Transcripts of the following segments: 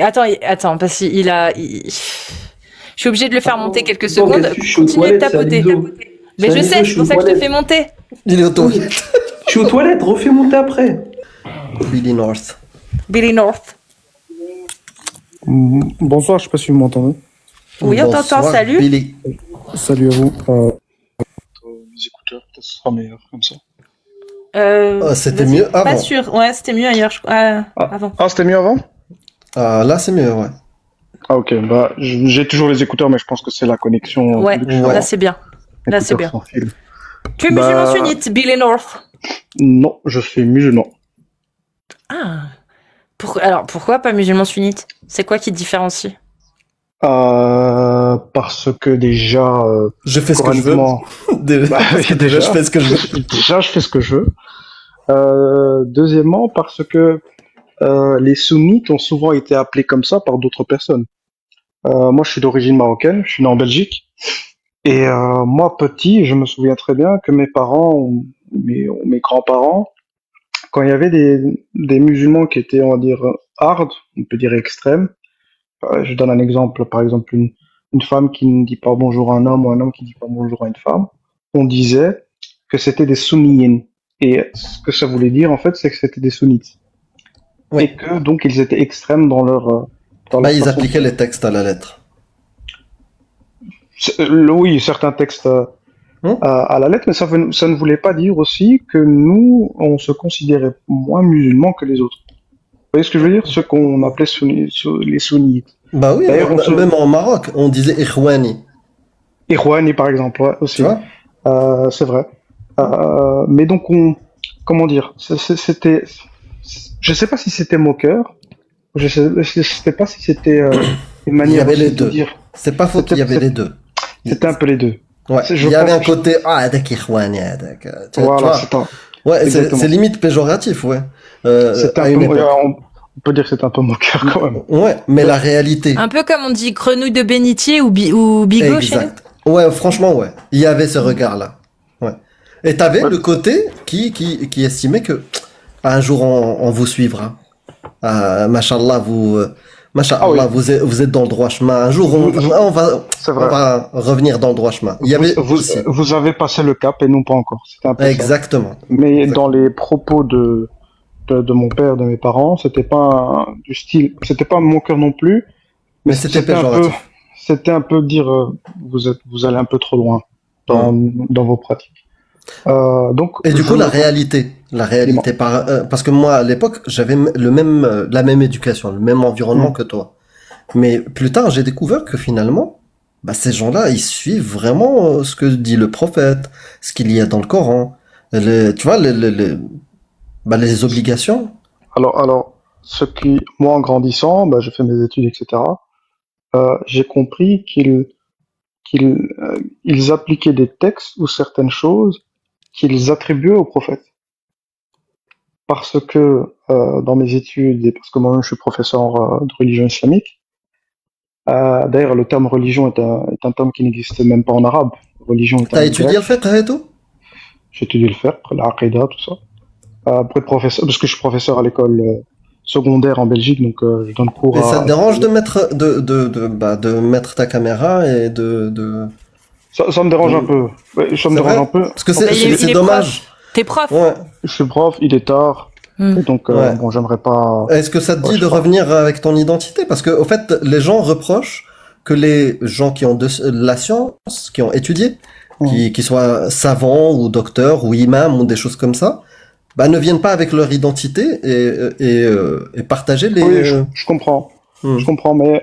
Attends, parce qu'il a... Je suis obligée de le faire monter quelques Attends, secondes. qu'est-ce que je suis aux Continue de toilettes, c'est tapoter. Alizо. Mais C'est je sais, Alizо, je c'est suis pour aux ça que je te toilettes. fais monter. Il est aux toilettes. Je suis aux toilettes, refais monter après. Billy North. Billy North. Bonsoir, je sais pas si vous m'entendez. Oui, on t'entend, Bonsoir, salut. Billy. Salut à vous. Les écouteurs, peut-être ce sera meilleur comme ça. C'était vas-y. mieux avant. Pas sûr, ouais, c'était mieux ailleurs, je crois. Avant. Ah, c'était mieux avant? Là, c'est mieux, ouais. Ah, ok. Bah, j'ai toujours les écouteurs, mais je pense que c'est la connexion. Ouais, vu que je suis là en c'est bien. Là c'est bien. écouteurs sans fil. Tu es musulman sunnite, Billy North. Non, je suis musulman. Ah. Alors, pourquoi pas musulman sunnite? C'est quoi qui te différencie? Parce que déjà, Je fais ce que je veux. coraniquement- Bah, Parce que déjà, je fais ce que je veux. Déjà, je fais ce que je veux. Deuxièmement, parce que les sunnites ont souvent été appelés comme ça par d'autres personnes. Moi, je suis d'origine marocaine, je suis né en Belgique. Et moi, petit, je me souviens très bien que mes parents, ou mes grands-parents, quand il y avait des musulmans qui étaient, on va dire, hard, on peut dire extrêmes, je donne un exemple, par exemple, une femme qui ne dit pas bonjour à un homme ou un homme qui ne dit pas bonjour à une femme, on disait que c'était des sunniyin. Et ce que ça voulait dire, en fait, c'est que c'était des sunnites. Oui. Et que, donc, ils étaient extrêmes dans leur Bah, ils façon- appliquaient les textes à la lettre. Oui, certains textes à la lettre, mais ça ne voulait pas dire aussi que nous, on se considérait moins musulmans que les autres. Vous voyez ce que je veux dire? Ceux qu'on appelait les sunnites. Bah oui, D'ailleurs, même en Maroc, on disait Ikhwani. Ikhwani, par exemple, ouais, aussi. Tu vois? C'est vrai. Mais donc, comment dire? C'était, je sais pas si c'était moqueur. Je sais pas si c'était une Il y manière avait aussi les de deux. dire. C'est pas faux qu'il y avait les deux. C'était un peu les deux. Ouais. Je Il y avait pense un que- côté, hadak Ikhwani, hadak. Tu Voilà, vois? c'est un. Ouais, c'est exactement. limite péjoratif, ouais. C'est À un une peu, époque. on peut dire que c'est un peu moqueur quand même. Ouais, mais la réalité. Un peu comme on dit grenouille de bénitier ou bigot chez nous. Exact. Ouais, franchement, ouais. Il y avait ce regard-là. Ouais. Et t'avais le côté qui estimait que un jour on vous suivra. Mashallah, Mashallah, vous êtes dans le droit chemin. Un jour on va revenir dans le droit chemin. Il y avait aussi. Vous avez passé le cap et non pas encore. C'était un peu Exactement. ça. Mais dans les propos de mon père, de mes parents, c'était pas du style, c'était pas mon cœur non plus. Mais c'était un peu, péjoratif. c'était un peu dire vous allez un peu trop loin dans vos pratiques. Donc. Et du coup, la réalité, parce que moi à l'époque j'avais la même éducation, le même environnement que toi. Mais plus tard, j'ai découvert que finalement, bah, ces gens-là, ils suivent vraiment ce que dit le prophète, ce qu'il y a dans le Coran, tu vois, les obligations. Alors, moi en grandissant, bah, j'ai fait mes études, etc. J'ai compris qu'ils appliquaient des textes ou certaines choses qu'ils attribuaient au prophète. Parce que dans mes études, et parce que moi-même je suis professeur de religion islamique, d'ailleurs le terme religion est un terme qui n'existe même pas en arabe. Religion est T'as étudié le fiqh et tout? J'ai étudié le fiqh, l'aqida, tout ça. Après professeur, parce que je suis professeur à l'école secondaire en Belgique, donc je donne cours. Et ça te dérange de mettre ta caméra et de... Ça me dérange un peu. Ça me dérange un peu. Parce que c'est dommage. T'es prof. Ouais. Je suis prof, il est tard. Et donc, bon, j'aimerais pas. Est-ce que ça te dit de revenir avec ton identité? Parce que, au fait, les gens reprochent que les gens qui ont de la science, qui ont étudié, qui soient savants ou docteurs ou imams ou des choses comme ça, bah, ne viennent pas avec leur identité et partager les... Oui, je comprends. Je comprends, mais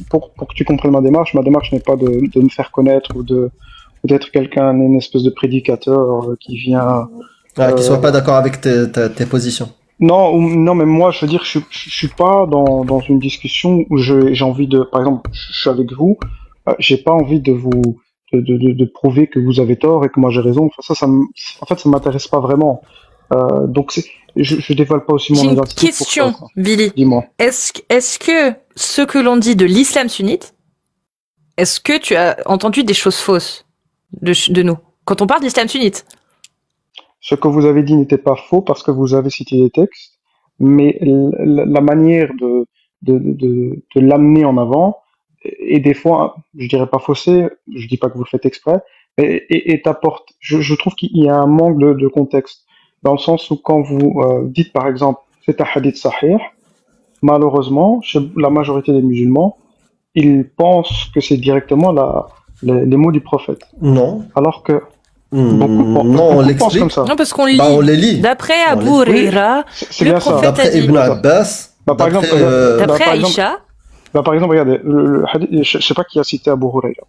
pour que tu comprennes ma démarche n'est pas de me faire connaître ou d'être quelqu'un, une espèce de prédicateur qui vient... qui soit pas d'accord avec tes positions. Non, mais moi, je veux dire, je suis pas dans une discussion où j'ai envie de... Par exemple, je suis avec vous, j'ai pas envie de vous... De prouver que vous avez tort et que moi j'ai raison. Enfin, en fait, ça m'intéresse pas vraiment. Donc, je dévoile pas aussi mon identité. J'ai une question, Billy. Dis-moi. Est-ce que ce que l'on dit de l'islam sunnite, est-ce que tu as entendu des choses fausses de nous quand on parle d'islam sunnite? Ce que vous avez dit n'était pas faux parce que vous avez cité des textes, mais la manière de l'amener en avant. Et des fois, je dirais pas faussé, je dis pas que vous le faites exprès, et t'apporte. Je trouve qu'il y a un manque de contexte, dans le sens où quand vous dites par exemple, c'est un hadith sahih, malheureusement, chez la majorité des musulmans, ils pensent que c'est directement les mots du prophète. Non. Alors que Non, on beaucoup pensent l'explique. comme ça. Non, parce qu'on lit. Bah, on les lit. D'après On Abu les- Huraira, C'est le bien ça. prophète a D'après dit. Ibn Abbas, Bah, par exemple, D'après par exemple- Aïcha, Bah, par exemple, regardez, le hadith, je sais pas qui a cité Abu Huraira.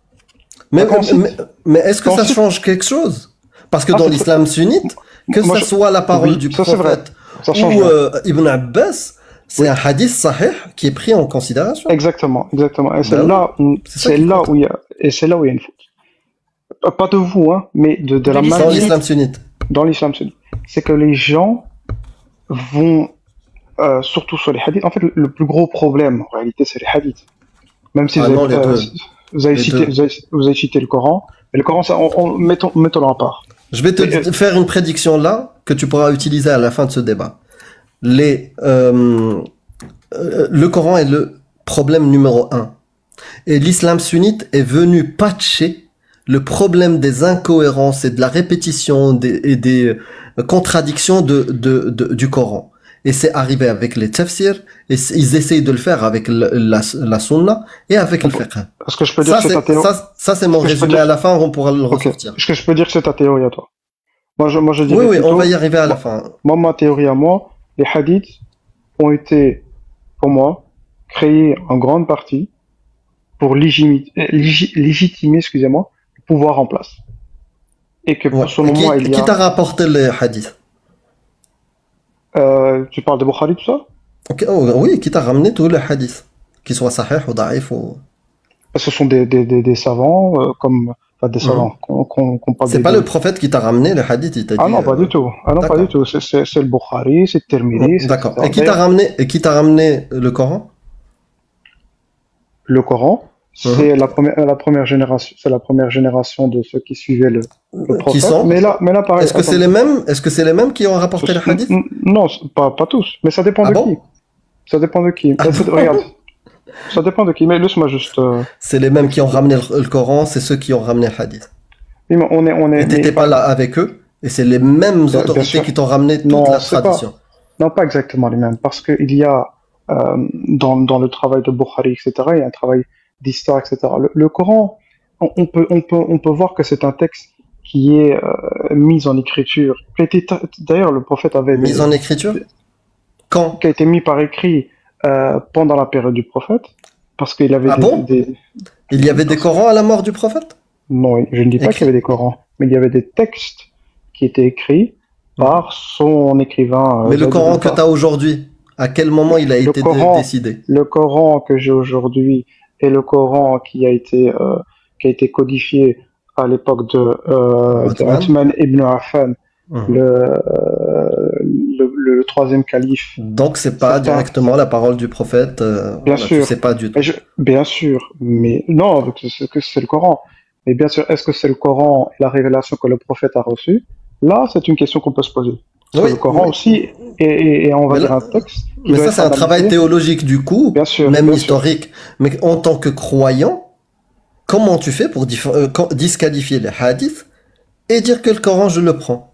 mais, Quand on cite- mais est-ce que quand on ça cite- change quelque chose? Parce que Ah, dans c'est- l'islam sunnite, que Moi, ça soit la parole oui, du ça, c'est vrai. prophète Ça change ou rien. Ibn Abbas, c'est un hadith sahih qui est pris en considération. Exactement. Et c'est Bah oui. là où, C'est ça c'est qui là compte. où il y a, et c'est là où il y a une faute. Pas de vous, hein, mais de la l'islam. Dans manière l'islam sunnite. dans l'islam sunnite. C'est que les gens vont, surtout sur les hadiths. En fait, le plus gros problème, en réalité, c'est les hadiths. Même si Ah vous non, avez, les deux. vous avez Les cité, deux. vous avez cité le Coran. Et le Coran, ça, mettons-le en part. Je vais te faire une prédiction là que tu pourras utiliser à la fin de ce débat. Le Coran est le problème numéro 1. Et l'islam sunnite est venu patcher le problème des incohérences et de la répétition et des contradictions du Coran. Et c'est arrivé avec les tafsirs, et ils essayent de le faire avec la sunna et avec le fiqh. Est-ce que je peux dire Ça, que c'est ta théorie? ça, c'est mon Est-ce que je peux résumé. dire- À la fin, on pourra le Ok. ressortir. Est-ce que je peux dire que c'est ta théorie à toi? Moi, je dirais Oui, plutôt, on va y arriver à la fin. moi, ma théorie à moi, les hadiths ont été, pour moi, créés en grande partie pour légitimer, excusez-moi, le pouvoir en place. Et que, Ouais. selon moi, il y Qui a, t'a rapporté les hadiths? tu parles de Bukhari, tout ça? Ok, oh, oui, qui t'a ramené tous les hadiths, qu'ils soient sahih ou daif ou... Ce sont des savants, pas des savants, qu'on parle C'est des- pas le prophète qui t'a ramené les hadiths, il t'a Ah dit... non, pas du tout. Ah non, pas d'accord. du tout. C'est le Bukhari, c'est le Tirmidhi. c'est- D'accord. c'est- Et qui t'a ramené le Coran? Le Coran, c'est la première génération, c'est la première génération de ceux qui suivaient le Qui prophète. sont? Mais là, pareil. Est-ce que c'est les mêmes qui ont rapporté les hadiths? Non, pas tous. Mais ça dépend Ah de bon? qui. Ça dépend de qui. Ah Écoute, bon? regarde. Ça dépend de qui. Mais laisse-moi juste. C'est les mêmes qui ont ramené le Coran, c'est ceux qui ont ramené le hadith. Oui, mais on est. Et t'étais mais- pas là avec eux, et c'est les mêmes Bien autorités sûr. qui t'ont ramené toute Non, la c'est pas- tradition. Non, pas exactement les mêmes. Parce qu'il y a, dans le travail de Bukhari, etc., il y a un travail d'histoire, etc. Le Coran, on peut voir que c'est un texte qui est mis en écriture. D'ailleurs, le prophète avait Mise en écriture? Quand? qui a été mis par écrit pendant la période du prophète, parce qu'il avait Ah bon? Il y avait des Corans à la mort du prophète? Non, je ne dis pas Écrit. qu'il y avait des Corans, mais il y avait des textes qui étaient écrits par son écrivain. Mais le Zayd Coran ibn que tu as aujourd'hui, à quel moment il a Le été Coran. décidé? Le Coran que j'ai aujourd'hui et le Coran qui a été codifié à l'époque de Othman. Othman ibn Affan, Mhm. le troisième calife. Donc c'est pas Certain. directement la parole du prophète. Bien voilà, sûr. Tu sais pas du tout. Mais bien sûr, mais non, parce que c'est le Coran. Mais bien sûr, est-ce que c'est le Coran et la révélation que le prophète a reçue? Là, c'est une question qu'on peut se poser. Parce que Oui, le Coran oui. aussi et on va Mais dire là- un texte. qui Mais doit ça être c'est un travail analysé. théologique du coup, Bien sûr, même bien sûr. historique. Mais en tant que croyant, comment tu fais pour disqualifier les hadiths et dire que le Coran je le prends?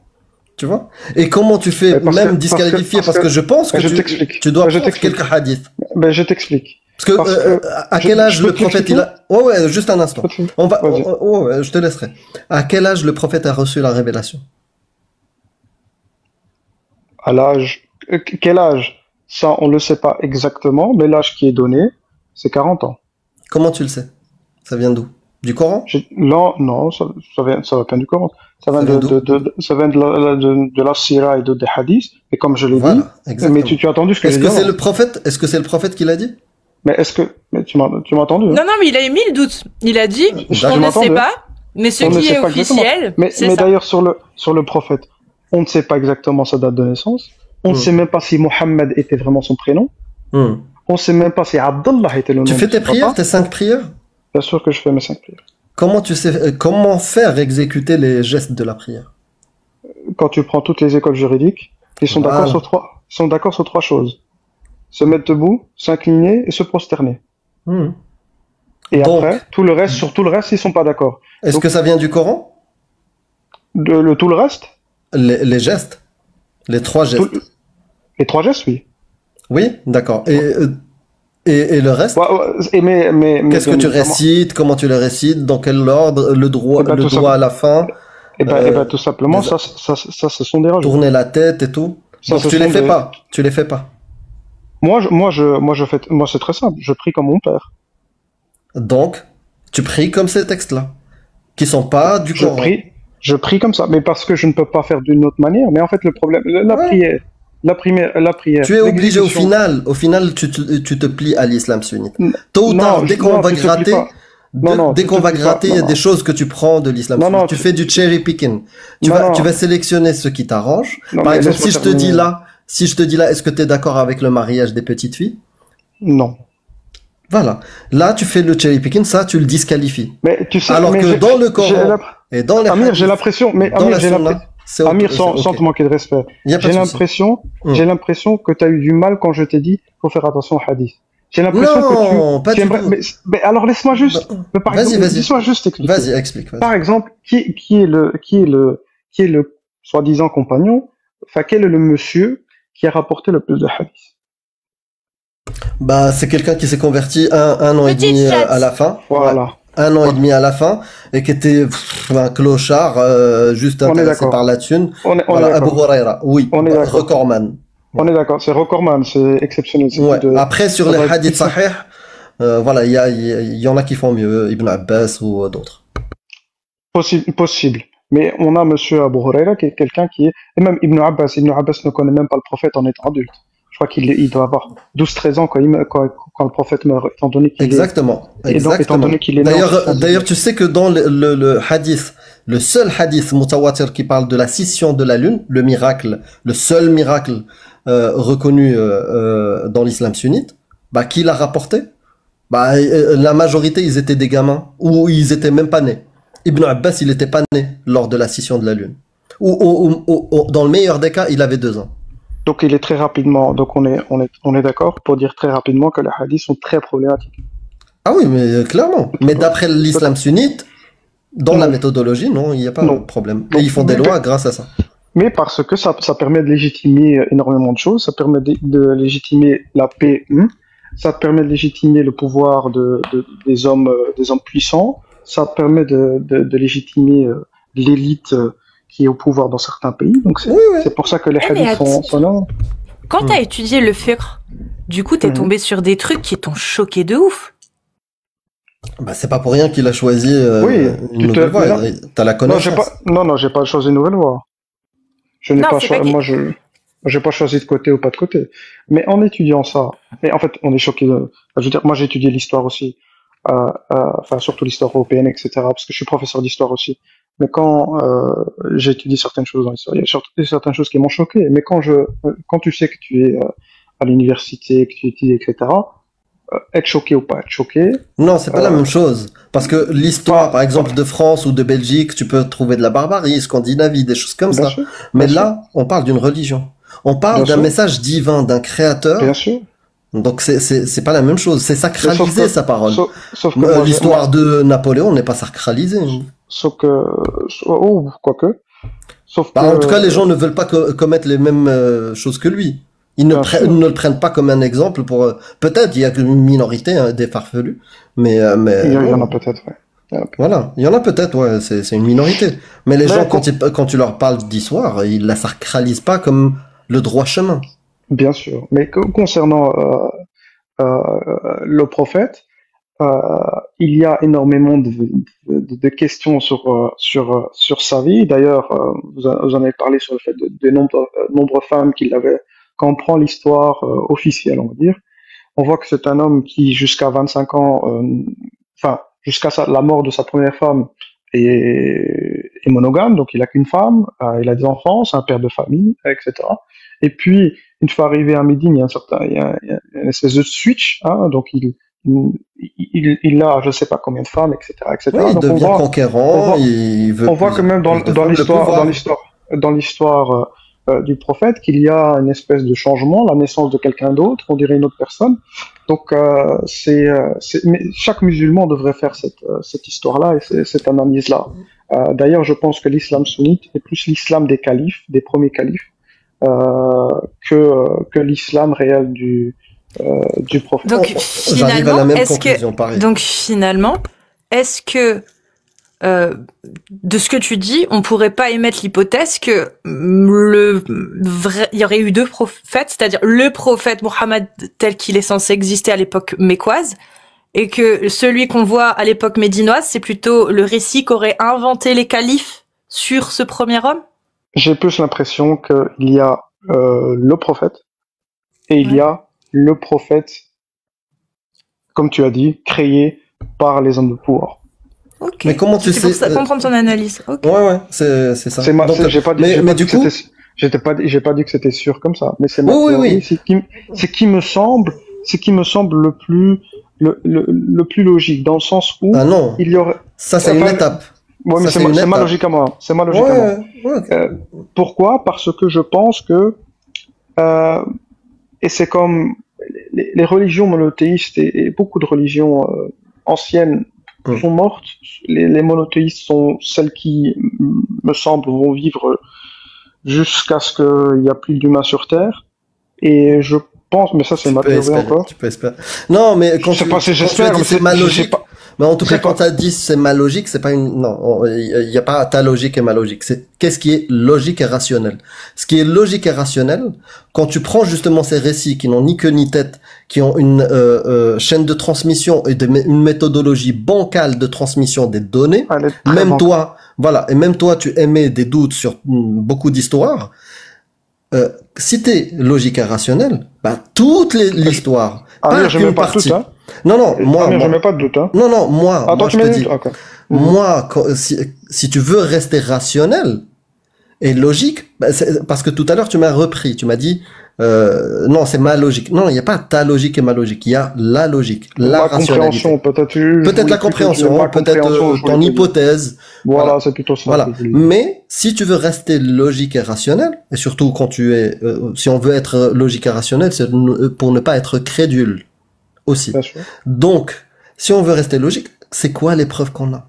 Tu vois? Et comment tu fais Mais parce même que- disqualifier? parce Parce que- que je pense que je t'explique. tu dois Je prendre t'explique. quelques hadiths. Ben, je t'explique. Parce que Parce que à je- quel âge je peux le prophète t'expliquer il a... Ouais, juste un instant. On va... Vas-y. ouais, je te laisserai. À quel âge le prophète a reçu la révélation? À l'âge. Quel âge? Ça, on le sait pas exactement, mais l'âge qui est donné, c'est 40 ans. Comment tu le sais? Ça vient d'où? Du Coran? Non, ça va pas du Coran. Ça vient Ça vient ça vient de la Sira et des hadiths. Et comme je l'ai dit, Voilà, exactement. mais tu as entendu ce que Est-ce j'ai que dit c'est avant. le prophète? Est-ce que c'est le prophète qui l'a dit? Mais tu m'as entendu, hein? Non, non, mais il a émis le doute. Il a dit, Je on ne m'entends, sait hein. pas, mais ce On ne qui sait est pas exactement. officiel, Mais c'est ça. d'ailleurs, sur le prophète, on ne sait pas exactement sa date de naissance. On ne Hmm. sait même pas si Mohammed était vraiment son prénom. Hmm. On ne sait même pas si Abdallah était le nom Tu de fais son tes prières, papa. tes 5 prières? Bien sûr que je fais mes 5 prières. Comment tu sais, comment faire exécuter les gestes de la prière? Quand tu prends toutes les écoles juridiques, ils sont Voilà. d'accord sur trois choses. se mettre debout, s'incliner et se prosterner. Hmm. Et Donc, après, sur tout le reste, ils sont pas d'accord. est-ce Donc, que ça vient du Coran? tout le reste, Les gestes? Les trois tout- gestes? les trois gestes, oui. Oui, d'accord. Et le reste? Ouais, ouais, et mais Qu'est-ce que bien tu évidemment, récites? Comment tu le récites? Dans quel ordre? eh ben, Le tout doigt à la fin? tout simplement, Les- ça, ce sont des rajouts. Tourner la tête et tout? Ça, Donc ce tu les sont fais des. pas. Tu les fais pas. Moi, c'est très simple. Je prie comme mon père. Donc, tu pries comme ces textes-là, qui sont pas du Je Coran. prie, je prie comme ça, mais parce que je ne peux pas faire d'une autre manière. Mais en fait, le problème, la Ouais. prière, la prière, Tu es obligé l'exécution. au final, tu te plies à l'islam sunnite. Tôt ou tard, Non, dès qu'on non, va tu te plies gratter, pas. Non, non, dès tu qu'on te va plies pas. gratter, il y Non, a des non, choses que tu prends de l'islam non, sunnite. non, Tu fais du cherry picking. non, Tu vas non, sélectionner ce qui t'arrange. non, Par mais exemple, laisse-moi terminer. si je te dis là, est-ce que tu es d'accord avec le mariage des petites filles? Non. Voilà. Là, tu fais le cherry picking, ça, tu le disqualifies. Mais tu sais, Alors mais que dans le j'ai Coran la- et dans les Amir, j'ai hadiths, l'impression, mais dans Amir, la j'ai l'impression, sunna, c'est Amir, c'est sans te ok. manquer de respect, Il n'y a pas j'ai de souci. l'impression, Hmm. j'ai l'impression que tu as eu du mal quand je t'ai dit, faut faire attention au hadith. J'ai l'impression que Non, pas tu du aimerais, tout. mais alors laisse-moi juste, mais par Vas-y, exemple, vas-y. laisse-moi juste expliquer. Vas-y, explique. Vas-y. Par exemple, qui est le soi-disant compagnon, enfin, quel est le monsieur qui a rapporté le plus de hadiths? Bah, c'est quelqu'un qui s'est converti un an et Petite demi chatte. à la fin. Ouais, Voilà. un an et Voilà. demi à la fin, et qui était un clochard, juste On est intéressé d'accord. par la thune. On est Voilà, Abu d'accord. Huraira. Oui, On est d'accord. recordman. On est d'accord. C'est recordman, c'est exceptionnel. C'est Ouais. de, Après, sur ça les doit être hadiths puissant. sahih, voilà, il y en a qui font mieux, Ibn Abbas ou d'autres. Possible. Mais on a monsieur Abu Huraira qui est quelqu'un qui est, et même Ibn Abbas ne connaît même pas le prophète en étant adulte. Je crois il doit avoir 12-13 ans quand le prophète meurt, étant donné qu'il est, Exactement, étant exactement. donné qu'il est né en D'ailleurs, 79. tu sais que dans le hadith, le seul hadith mutawatir qui parle de la scission de la lune, le miracle, le seul miracle reconnu dans l'islam sunnite, bah qui l'a rapporté? Bah la majorité, ils étaient des gamins ou ils étaient même pas nés. Ibn Abbas, il était pas né lors de la scission de la lune. Dans le meilleur des cas, il avait 2 ans. Donc il est très rapidement, donc on est d'accord pour dire très rapidement que les hadiths sont très problématiques. Ah oui, mais clairement. Mais d'après l'islam sunnite, dans la Non, méthodologie, non, il n'y a pas de non, problème. Et non. ils font des lois grâce à ça. Mais parce que ça permet de légitimer énormément de choses, ça permet de légitimer la paix, ça permet de légitimer le pouvoir des hommes puissants, ça permet de légitimer l'élite qui est au pouvoir dans certains pays. Donc Oui, oui. c'est pour ça que les Eh, mais hadiths sont là. Quand t'as étudié le fiqh, du coup, t'es Mhm. tombé sur des trucs qui t'ont choqué de ouf. Bah, c'est pas pour rien qu'il a choisi Oui, une nouvelle voie. T'as la Non, connaissance. j'ai pas choisi une nouvelle voie. Je n'ai Non, pas c'est pas choisi, que- j'ai pas choisi de côté ou pas de côté. Mais en étudiant ça, mais en fait, on est choqué. Je veux dire, moi, j'ai étudié l'histoire aussi, enfin, surtout l'histoire européenne, etc., parce que je suis professeur d'histoire aussi. Mais quand j'ai étudié certaines choses dans l'histoire, il y a certaines choses qui m'ont choqué. Mais quand tu sais que tu es à l'université, que tu étudies, etc., être choqué ou pas être choqué, Non, c'est pas la même chose. Parce que l'histoire, pas, par exemple, de France ou de Belgique, tu peux trouver de la barbarie, Scandinavie, des choses comme bien ça. sûr, Mais bien sûr, là, on parle d'une religion. On parle bien d'un sûr, message divin, d'un créateur. bien sûr. Donc c'est pas la même chose. C'est Mais sacraliser sa parole. sauf que moi, L'histoire de Napoléon n'est pas sacralisée. sauf que, oh, quoique, sauf Bah, en tout cas, les que, gens ne veulent pas commettre les mêmes choses que lui. Ils bien sûr, ne le prennent pas comme un exemple pour. Peut-être il y a une minorité, hein, des farfelus, mais il y en a bon, peut-être, ouais. Il y en a peut-être. voilà, il y en a peut-être, ouais, c'est une minorité. Mais les gens, Mais quand tu leur parles d'histoire, ils la sacralisent pas comme le droit chemin. bien sûr. Mais concernant le prophète, il y a énormément de questions sur sa vie. D'ailleurs, vous en avez parlé sur le fait de nombreuses femmes qu'il avait. Quand on prend l'histoire officielle, on va dire, on voit que c'est un homme qui, jusqu'à 25 ans, enfin, jusqu'à la mort de sa première femme, est monogame, donc il a qu'une femme, il a des enfants, c'est un père de famille, etc. Et puis, une fois arrivé à Médine, il y a une espèce de switch, hein, donc il a, je sais pas combien de femmes, etc., Oui, etc. il Donc devient on conquérant, voit, il veut on voit que même plus de femmes, le pouvoir. dans l'histoire du prophète qu'il y a une espèce de changement, la naissance de quelqu'un d'autre, on dirait une autre personne. Donc, mais chaque musulman devrait faire cette histoire-là et cette analyse-là. D'ailleurs, je pense que l'islam sunnite est plus l'islam des califes, des premiers califes, que l'islam réel du prophète. Donc J'arrive à la finalement, même conclusion, pareil. donc finalement, est-ce que de ce que tu dis, on pourrait pas émettre l'hypothèse que il y aurait eu deux prophètes, c'est-à-dire le prophète Mohammed tel qu'il est censé exister à l'époque mécoise, et que celui qu'on voit à l'époque médinoise, c'est plutôt le récit qu'aurait inventé les califes sur ce premier homme? J'ai plus l'impression qu'il y a le prophète et il y a le prophète, comme tu as dit, créé par les hommes de pouvoir. Ok. Mais comment tu C'est pour sais ça, comprendre ton analyse. Ok. Ouais, c'est ça. C'est Donc, j'ai pas dit, mais du coup, j'ai pas dit que c'était sûr comme ça, mais c'est ma Oui, théorie, oui. c'est qui me semble le plus logique, dans le sens où ah non, il y aurait, ça c'est une enfin, étape. ouais, mais Ça, c'est ma logique à moi, c'est ma logique à moi. Ouais. Pourquoi? Parce que je pense que, et c'est comme les religions monothéistes et beaucoup de religions anciennes sont mortes. Les monothéistes sont celles qui, me semble, vont vivre jusqu'à ce qu'il n'y a plus d'humains sur Terre. Et je pense, mais ça c'est ma théorie encore. Tu peux espérer. Non, mais quand Je sais tu, pas si quand tu as j'espère, dit mais c'est ma je sais logique, pas. mais en tout Je cas, sais quand pas. tu as dit c'est ma logique, c'est pas une, non, il y a pas ta logique et ma logique. C'est qu'est-ce qui est logique et rationnel. Ce qui est logique et rationnel, quand tu prends justement ces récits qui n'ont ni queue ni tête, qui ont une chaîne de transmission et une méthodologie bancale de transmission des données, Elle est très même bancale. toi, voilà, et même toi, tu émets des doutes sur beaucoup d'histoires. Si t'es logique et rationnel, bah toute l'histoire, Amir, pas je mets qu'une pas de partie. doute, hein. Non, Amir, je mets pas de doute, hein. non, Attends, moi tu je mets te une dis, doute, ok. moi, si tu veux rester rationnel et logique, bah, parce que tout à l'heure tu m'as repris, tu m'as dit, non, c'est ma logique. Non, il n'y a pas ta logique et ma logique, il y a la logique, la Ma rationalité. compréhension, peut-être. Peut-être la compréhension, peut-être ton hypothèse. Voilà, c'est plutôt ça. Voilà. que je voulais dire. Mais si tu veux rester logique et rationnel, et surtout quand tu es, si on veut être logique et rationnel, c'est pour ne pas être crédule aussi. Bien sûr. Donc, si on veut rester logique, c'est quoi les preuves qu'on a?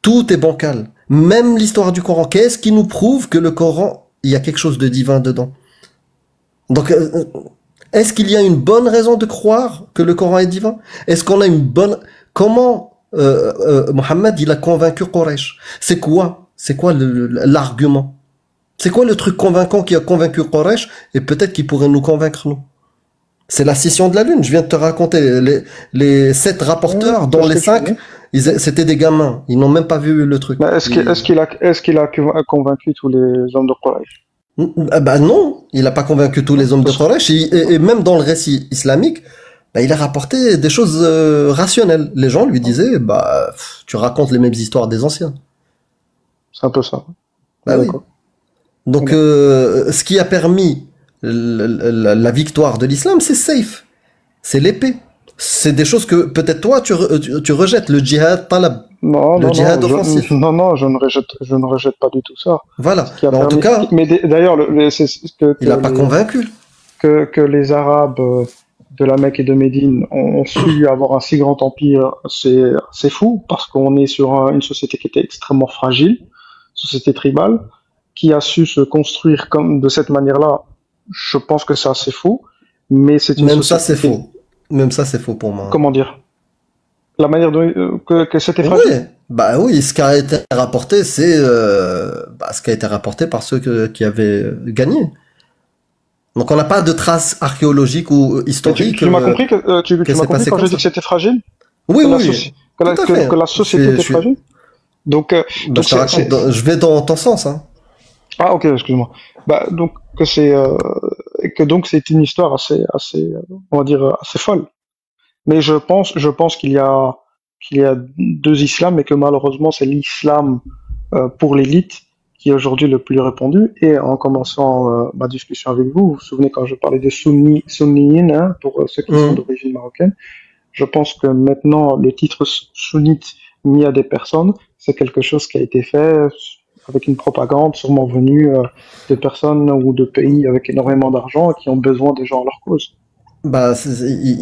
Tout est bancal. Même l'histoire du Coran. Qu'est-ce qui nous prouve que le Coran, il y a quelque chose de divin dedans? Donc, est-ce qu'il y a une bonne raison de croire que le Coran est divin? Est-ce qu'on a une bonne... Comment Mohammed, il a convaincu Quraysh? C'est quoi l'argument? C'est quoi le truc convaincant qui a convaincu Quraysh et peut-être qui pourrait nous convaincre, nous? C'est la scission de la Lune. Je viens de te raconter les 7 rapporteurs, dont les 5, c'était des gamins. Ils n'ont même pas vu le truc. Mais est-ce qu'il a convaincu tous les hommes de Quraysh? Bah non, il n'a pas convaincu tous les hommes de Quraysh. Et même dans le récit islamique, bah, il a rapporté des choses rationnelles. Les gens lui disaient, bah, tu racontes les mêmes histoires des anciens. C'est un peu ça. Bah oui. Donc, ce qui a permis la victoire de l'islam, c'est safe. C'est l'épée. C'est des choses que peut-être toi tu rejettes, le djihad talab. Le djihad offensif. Je ne rejette pas du tout ça. Voilà. En tout cas, mais d'ailleurs, c'est il n'a pas convaincu. Que les Arabes de la Mecque et de Médine ont su avoir un si grand empire, c'est fou, parce qu'on est sur une société qui était extrêmement fragile, société tribale, qui a su se construire de cette manière-là. Je pense que c'est assez fou, mais c'est une Même ça, c'est faux. Même ça, c'est faux pour moi. Comment dire? La manière que c'était fragile? Oui, bah oui, ce qui a été rapporté, c'est ce qui a été rapporté par ceux qui avaient gagné. Donc on n'a pas de traces archéologiques ou historiques. Tu m'as compris tu m'as compris quand j'ai dit que c'était fragile? Oui, Que la société était fragile? Donc je vais dans ton sens, hein. Ah ok, excuse-moi. Bah donc que c'est une histoire assez on va dire assez folle. Mais je pense qu'il y a deux islams et que malheureusement c'est l'islam pour l'élite qui est aujourd'hui le plus répandu. Et en commençant ma discussion avec vous, vous vous souvenez quand je parlais des sunniyin, hein, pour ceux qui sont d'origine marocaine, je pense que maintenant le titre sunnite mis à des personnes, c'est quelque chose qui a été fait avec une propagande sûrement venue de personnes ou de pays avec énormément d'argent et qui ont besoin des gens à leur cause. Bah,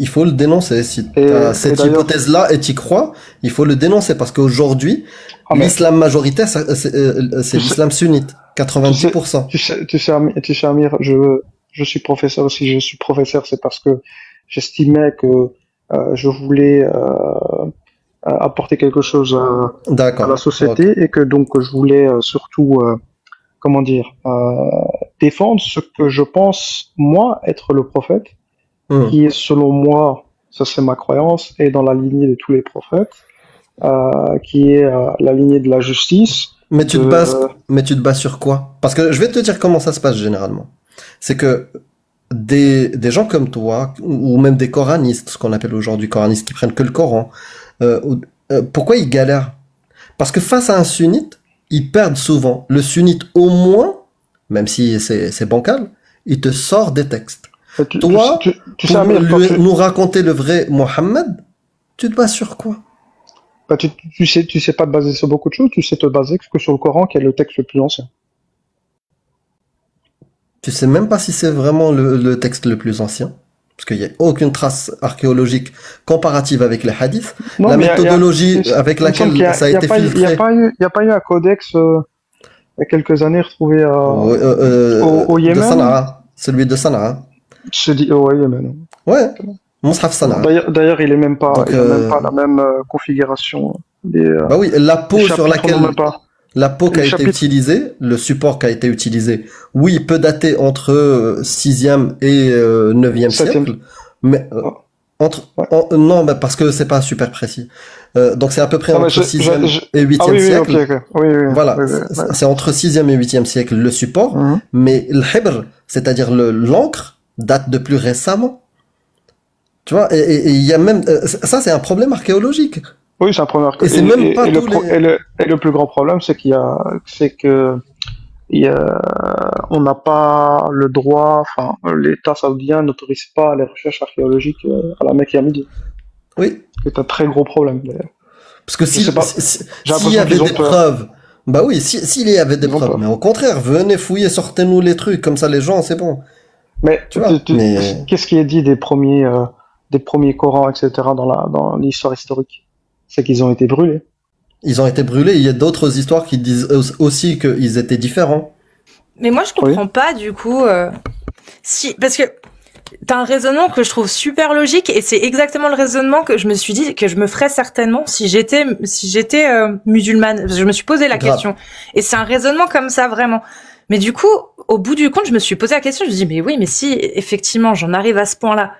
il faut le dénoncer. Si tu Et, as et cette d'ailleurs, hypothèse-là et tu y crois, il faut le dénoncer parce qu'aujourd'hui, ah mais l'islam majoritaire, c'est tu sais, l'islam sunnite, tu sais, 90%. tu sais, Amir, je suis professeur. Si je suis professeur, c'est parce que j'estimais que je voulais apporter quelque chose à la D'accord. Ok. société et que donc je voulais surtout, comment dire, défendre ce que je pense moi être le prophète, Hmm. qui est selon moi, ça c'est ma croyance, est dans la lignée de tous les prophètes, qui est la lignée de la justice, Mais tu te bases, de mais tu te bases sur quoi? Parce que je vais te dire comment ça se passe généralement. C'est que des gens comme toi, ou même des coranistes, ce qu'on appelle aujourd'hui coranistes, qui prennent que le Coran, pourquoi ils galèrent? Parce que face à un sunnite, ils perdent souvent. Le sunnite, au moins, même si c'est bancal, il te sort des textes. Toi, tu sais, pour Amir, nous raconter le vrai Mohammed, tu te bases sur quoi? tu sais pas te baser sur beaucoup de choses, tu sais te baser que sur le Coran, qui est le texte le plus ancien. Tu sais même pas si c'est vraiment le texte le plus ancien, parce qu'il n'y a aucune trace archéologique comparative avec les hadiths. Non, La mais méthodologie avec il me semble laquelle ça a été il y a filtré pas eu, il y a pas eu un codex il y a quelques années retrouvé au de Yémen. Sanaa, celui de Sanaa. Je dis au Yémen. Ouais, Mus'haf Sanaa. D'ailleurs, Donc, il a même pas la même configuration. bah oui, Les chapitres n'ont même pas. la peau qui Les a été chapitres, utilisée, le support qui a été utilisé, oui, peut dater entre 6e et 9e 7e. siècle, mais Ouais. non, bah, parce que c'est pas super précis. Donc c'est à peu près Non, mais entre 6e et ah 8e oui, oui, ok, siècle. ok. Oui, oui, Voilà, oui, oui, oui. c'est entre 6e et 8e siècle le support, Mhm. mais le hibr, c'est-à-dire l'encre, date de plus récemment. Tu vois, et il y a même ça, c'est un problème archéologique. Oui, c'est un premier. Et c'est même pas tous les. Et le plus grand problème, c'est que on n'a pas le droit, enfin, l'État saoudien n'autorise pas les recherches archéologiques à la Mecque et à Midi. Oui, C'est un très gros problème, d'ailleurs. parce que Je sais pas, j'ai s'il y l'impression avait qu'ils ont des peur. preuves, bah oui, s'il y avait des Ils ont preuves, mais peur. au contraire, venez fouiller, sortez-nous les trucs, comme ça les gens, c'est bon. Mais Tu vois, mais qu'est-ce qui est dit des premiers Corans, etc., dans l'histoire historique? C'est qu'ils ont été brûlés. ils ont été brûlés. Il y a d'autres histoires qui disent aussi qu'ils étaient différents. Mais moi, je Oui. comprends pas, du coup, si, parce que t'as un raisonnement que je trouve super logique et c'est exactement le raisonnement que je me suis dit que je me ferais certainement si j'étais musulmane. Parce que je me suis posé la Grave. question. Et c'est un raisonnement comme ça, vraiment. Mais du coup, au bout du compte, je me suis posé la question, je me dis, mais oui, mais si, effectivement, j'en arrive à ce point-là,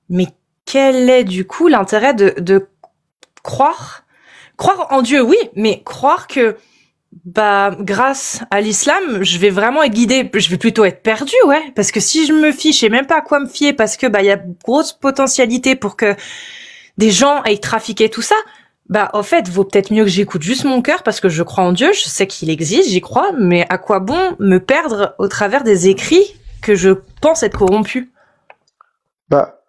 mais quel est, du coup, l'intérêt de croire en Dieu, oui, mais croire que, bah, grâce à l'islam, je vais vraiment être guidée, je vais plutôt être perdue, ouais, parce que si je me fie, je sais même pas à quoi me fier, parce que, bah, il y a grosse potentialité pour que des gens aillent trafiquer tout ça, bah, au fait, vaut peut-être mieux que j'écoute juste mon cœur, parce que je crois en Dieu, je sais qu'il existe, j'y crois, mais à quoi bon me perdre au travers des écrits que je pense être corrompus? Bah,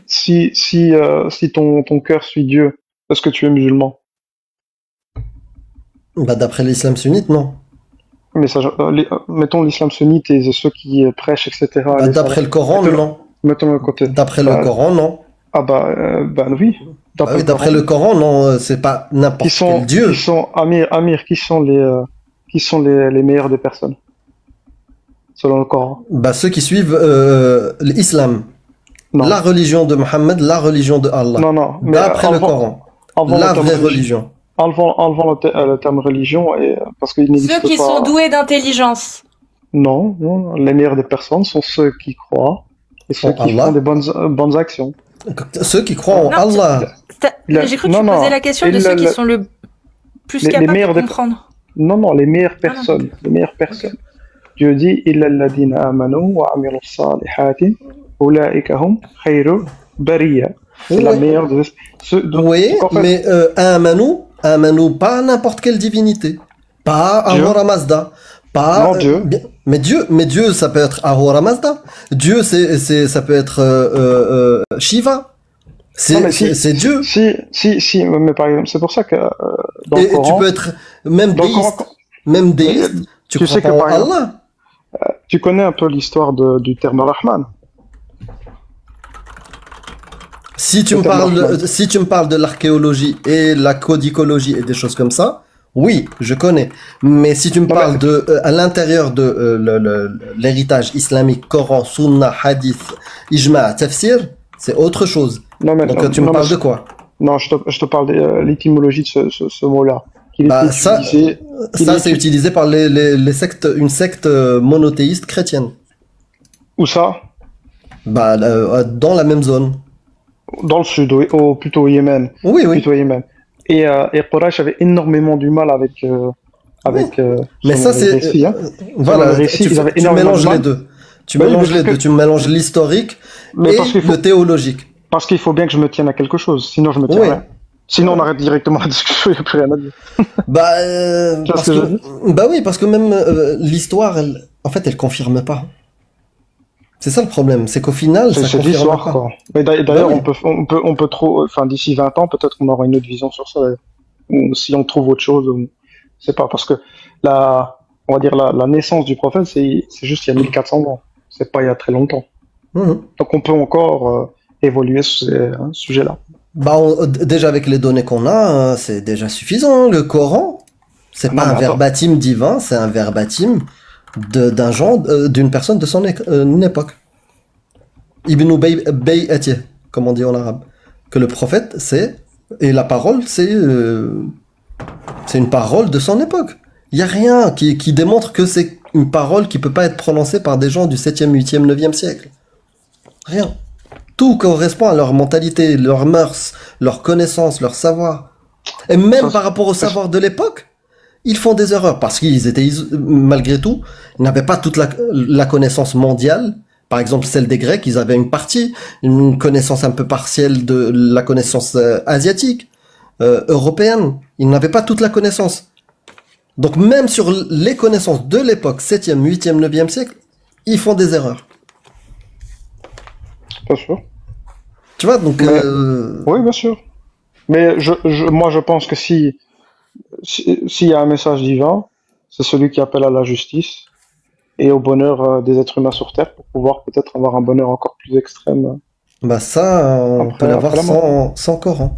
si ton cœur suit Dieu, est-ce que tu es musulman? Bah, d'après l'islam sunnite, non. Mais ça, mettons l'islam sunnite et ceux qui prêchent, etc. Bah, d'après le Coran, non. Mettons de côté. D'après le Bah, Coran, non. bah oui. Bah oui, d'après le Coran, non, c'est pas n'importe quel Dieu. Amir, qui sont les meilleurs des personnes, selon le Coran? Bah, ceux qui suivent l'islam, Non. la religion de Mohammed, la religion de Allah. Non, non. Mais D'après le Coran, enlevons la le terme vraie religion. enlevons le terme religion parce qu'il n'existe Ceux pas. qui sont doués d'intelligence. Non, non. Les meilleurs des personnes sont ceux qui croient et ceux En qui Allah. font des bonnes actions. Ceux qui croient en Non, Allah. J'ai cru que tu posais la question de ceux qui sont le plus les capables meilleurs de des- comprendre. Non, non, les meilleures Ah non. personnes. Les meilleures personnes. Dieu dit إِلَّا الَّذِينَ آمَنُوا وَعَمِلُوا الصَّالِحَاتِ أُولَئِكَ هُمْ خَيْرُ الْبَرِيَّةِ. C'est la Oui. meilleure des... Oui, donc, en fait, mais un Manou, pas n'importe quelle divinité. Pas Dieu. Ahura Mazda. Pas, Non, Dieu. mais Dieu, ça peut être Ahura Mazda. Dieu, ça peut être Shiva. Non, mais C'est Dieu. Si, mais par exemple, c'est pour ça que dans le Et tu Coran, peux être même dans le Coran, déiste. Même déiste, tu crois sais que pas en par exemple, Allah. tu connais un peu l'histoire du terme Rahman. Si tu Le me terme parles, Rahman. si tu me parles de l'archéologie et la codicologie et des choses comme ça, oui, je connais. Mais si tu me Non, parles mais, de à l'intérieur de l'héritage islamique, Coran, Sunna, Hadith, Ijma, Tafsir, c'est autre chose. Donc tu me non, parles de quoi? non, je te parle de l'étymologie de ce mot-là. Qu'il est Bah utilisé, qu'il ça est c'est uti- utilisé par les sectes, une secte monothéiste chrétienne. Où ça? Bah dans la même zone. Dans le sud, plutôt au Yémen. Oui, oui. Plutôt au Yémen. Et Quraysh avait énormément du mal avec, Oui. Mais selon ça les c'est récits, hein. Selon voilà, les récits, ils avaient tu énormément de mélanges les mal. deux. Tu Bah oui, mélanges les deux. Tu mélanges l'historique mais et le théologique. parce qu'il faut bien que je me tienne à quelque chose, sinon je me tiens Oui. à rien. Sinon on arrête directement la discussion, il n'y a plus rien à dire. Bah, Tu vois parce ce que je veux dire? bah oui, parce que même l'histoire, en fait, elle confirme pas. C'est ça le problème, c'est qu'au final, ça C'est de confirme l'histoire, pas. quoi. Mais Bah d'ailleurs, oui. on peut trop, enfin, d'ici 20 ans, peut-être qu'on aura une autre vision sur ça, d'ailleurs. Ou si on trouve autre chose, c'est pas, parce que on va dire la naissance du prophète, c'est juste il y a 1400 ans. C'est pas il y a très longtemps. Mhm. Donc on peut encore évoluer sur ce sujet-là. Bah, déjà avec les données qu'on a, c'est déjà suffisant. Le Coran, c'est Non, pas un mais attends. verbatim divin, c'est un verbatim d'un genre, d'une personne de son une époque. Ibn Bay'ati, comme on dit en arabe. Que le prophète, et la parole, c'est une parole de son époque. Il y a rien qui démontre que c'est une parole qui peut pas être prononcée par des gens du 7e, 8e, 9e siècle. Rien. Tout correspond à leur mentalité, leurs mœurs, leurs connaissances, leur savoir. Et même Ça, par rapport au ça, savoir de l'époque, ils font des erreurs parce qu'ils étaient, malgré tout, ils n'avaient pas toute la connaissance mondiale. Par exemple, celle des Grecs, ils avaient une connaissance un peu partielle de la connaissance asiatique, européenne. Ils n'avaient pas toute la connaissance. Donc même sur les connaissances de l'époque, 7e, 8e, 9e siècle, ils font des erreurs. pas sûr. Tu vois, donc... Mais, oui, bien sûr. Mais moi, je pense que s'il y a un message divin, c'est celui qui appelle à la justice et au bonheur des êtres humains sur Terre pour pouvoir peut-être avoir un bonheur encore plus extrême bah ça, on peut l'avoir après la mort. sans Coran.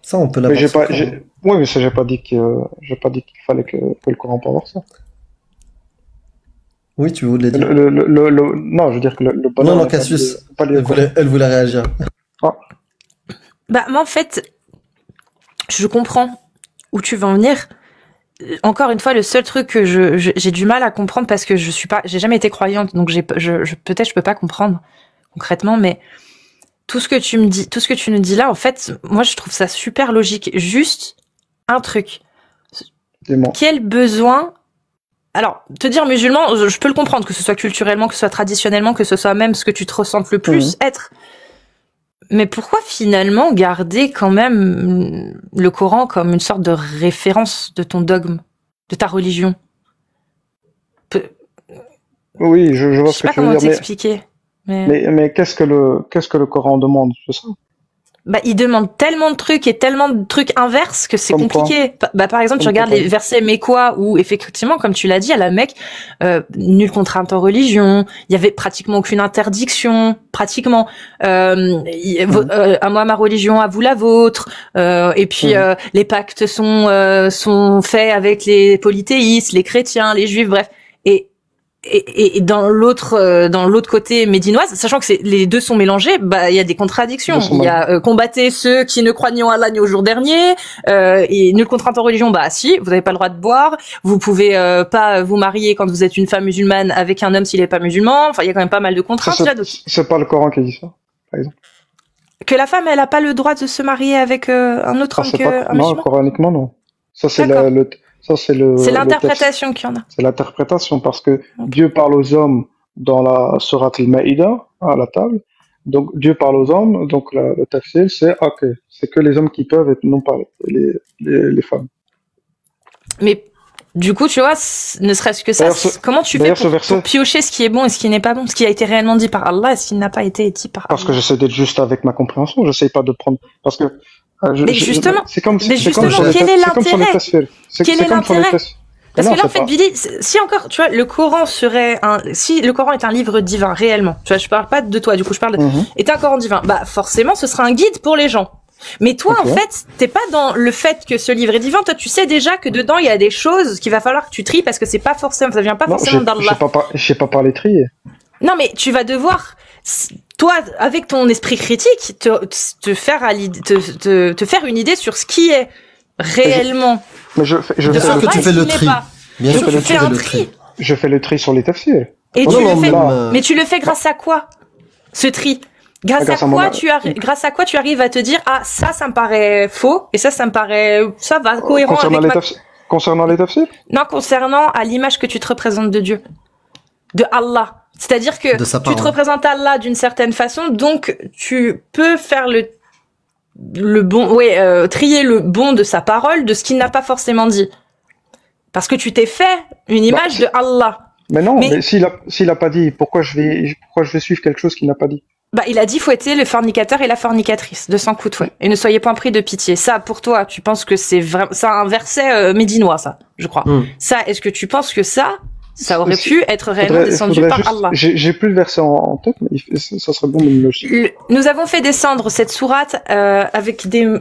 Ça, on peut Mais l'avoir sans Coran. oui, mais ça, j'ai pas dit qu'il fallait que le Coran peut avoir ça. Oui, tu voulais dire. Non, je veux dire que le Non, bonheur non, n'est Cassius, pas lié au Coran. elle voulait réagir. Ah, Bah, moi, en fait, je comprends où tu veux en venir. Encore une fois, le seul truc que j'ai du mal à comprendre parce que j'ai jamais été croyante, donc peut-être je peux pas comprendre concrètement, mais tout ce que tu nous dis là, en fait, moi, je trouve ça super logique. Juste un truc. dis-moi. Quel besoin... Alors, te dire musulman, je peux le comprendre, que ce soit culturellement, que ce soit traditionnellement, que ce soit même ce que tu te ressentes le plus être. Mais pourquoi finalement garder quand même le Coran comme une sorte de référence de ton dogme, de ta religion? Oui, je vois Je ce sais que pas tu veux comment dire, t'expliquer. mais qu'est-ce que le Coran demande, c'est ça? Bah, il demande tellement de trucs et tellement de trucs inverses que c'est Comme quoi? compliqué. Bah, par exemple, tu Comme regardes quoi? les versets mécois où, effectivement, comme tu l'as dit, à la Mecque, nulle contrainte en religion, il y avait pratiquement aucune interdiction, pratiquement. À moi ma religion, à vous la vôtre. Et puis les pactes sont faits avec les polythéistes, les chrétiens, les juifs, bref. Et dans l'autre côté médinoise, sachant que les deux sont mélangés, bah il y a des contradictions. Il y a combattez ceux qui ne croient ni en Allah ni au jour dernier, et nulle contrainte en religion. Bah si, vous n'avez pas le droit de boire, vous pouvez pas vous marier quand vous êtes une femme musulmane avec un homme s'il est pas musulman. Enfin, il y a quand même pas mal de contraintes là. C'est pas le Coran qui dit ça, par exemple. Que la femme, elle a pas le droit de se marier avec un autre homme qu'un musulman. Non, coraniquement non. Ça c'est c'est l'interprétation qu'il y en a. C'est l'interprétation parce que Dieu parle aux hommes dans la sourate al-Maïda, à la table. Donc Dieu parle aux hommes, donc le tafsir c'est que les hommes qui peuvent et non pas les femmes. Mais du coup, tu vois, ne serait-ce que ça, comment tu fais pour piocher ce qui est bon et ce qui n'est pas bon, ce qui a été réellement dit par Allah et ce qui n'a pas été dit par Allah? Parce que j'essaie d'être juste avec ma compréhension, j'essaie pas de prendre parce que Mais justement, c'est comme mais c'est comme justement, sur les quel est c'est comme sur les l'intérêt? tasfir. Quel est C'est comme sur les l'intérêt? tasfir. Parce Non, que là, en c'est fait, pas. Billy, si encore, tu vois, le Coran serait si le Coran est un livre divin, réellement, tu vois, je parle pas de toi, du coup, je parle Mhm. est un Coran divin, bah, forcément, ce sera un guide pour les gens. Mais toi, Ok. en fait, t'es pas dans le fait que ce livre est divin, toi, tu sais déjà que dedans, il y a des choses qu'il va falloir que tu tries parce que c'est pas forcément, ça vient pas Non, forcément d'Allah. j'ai pas parlé trier. Non, mais tu vas devoir, toi, avec ton esprit critique, te faire te faire une idée sur ce qui est réellement Mais je de Bien sûr Allah que tu et fais ce le qui n'est tri. pas. Bien Donc sûr tu que tu fais fais un le tri. tri. je fais le tri sur les tafsirs. Et Non, tu non, le fais, même, mais tu le fais grâce à quoi? Ce tri. Grâce à Grâce à mon- quoi grâce à quoi tu arrives à te dire, ah, ça me paraît faux, et ça me paraît, ça va, cohérent Concernant avec les tafsirs. Concernant les tafsirs? Non, concernant à l'image que tu te représentes de Dieu. De Allah. C'est-à-dire que De sa tu te parole. représentes Allah d'une certaine façon, donc tu peux faire le bon, trier le bon de sa parole, de ce qu'il n'a pas forcément dit. Parce que tu t'es fait une image de Allah. Mais non, Mais- mais s'il a pas dit, pourquoi je vais suivre quelque chose qu'il n'a pas dit? Bah, il a dit fouetter le fornicateur et la fornicatrice de 100 coups de fouet. Et ne soyez point pris de pitié. Ça, pour toi, tu penses que c'est vraiment, c'est un verset médinois, ça, je crois. Hmm. Ça, est-ce que tu penses que ça aurait Si- pu être réellement descendu faudrait par juste- Allah? J'ai plus le verset en tête, mais ça serait bon de me le dire. Nous avons fait descendre cette sourate avec des...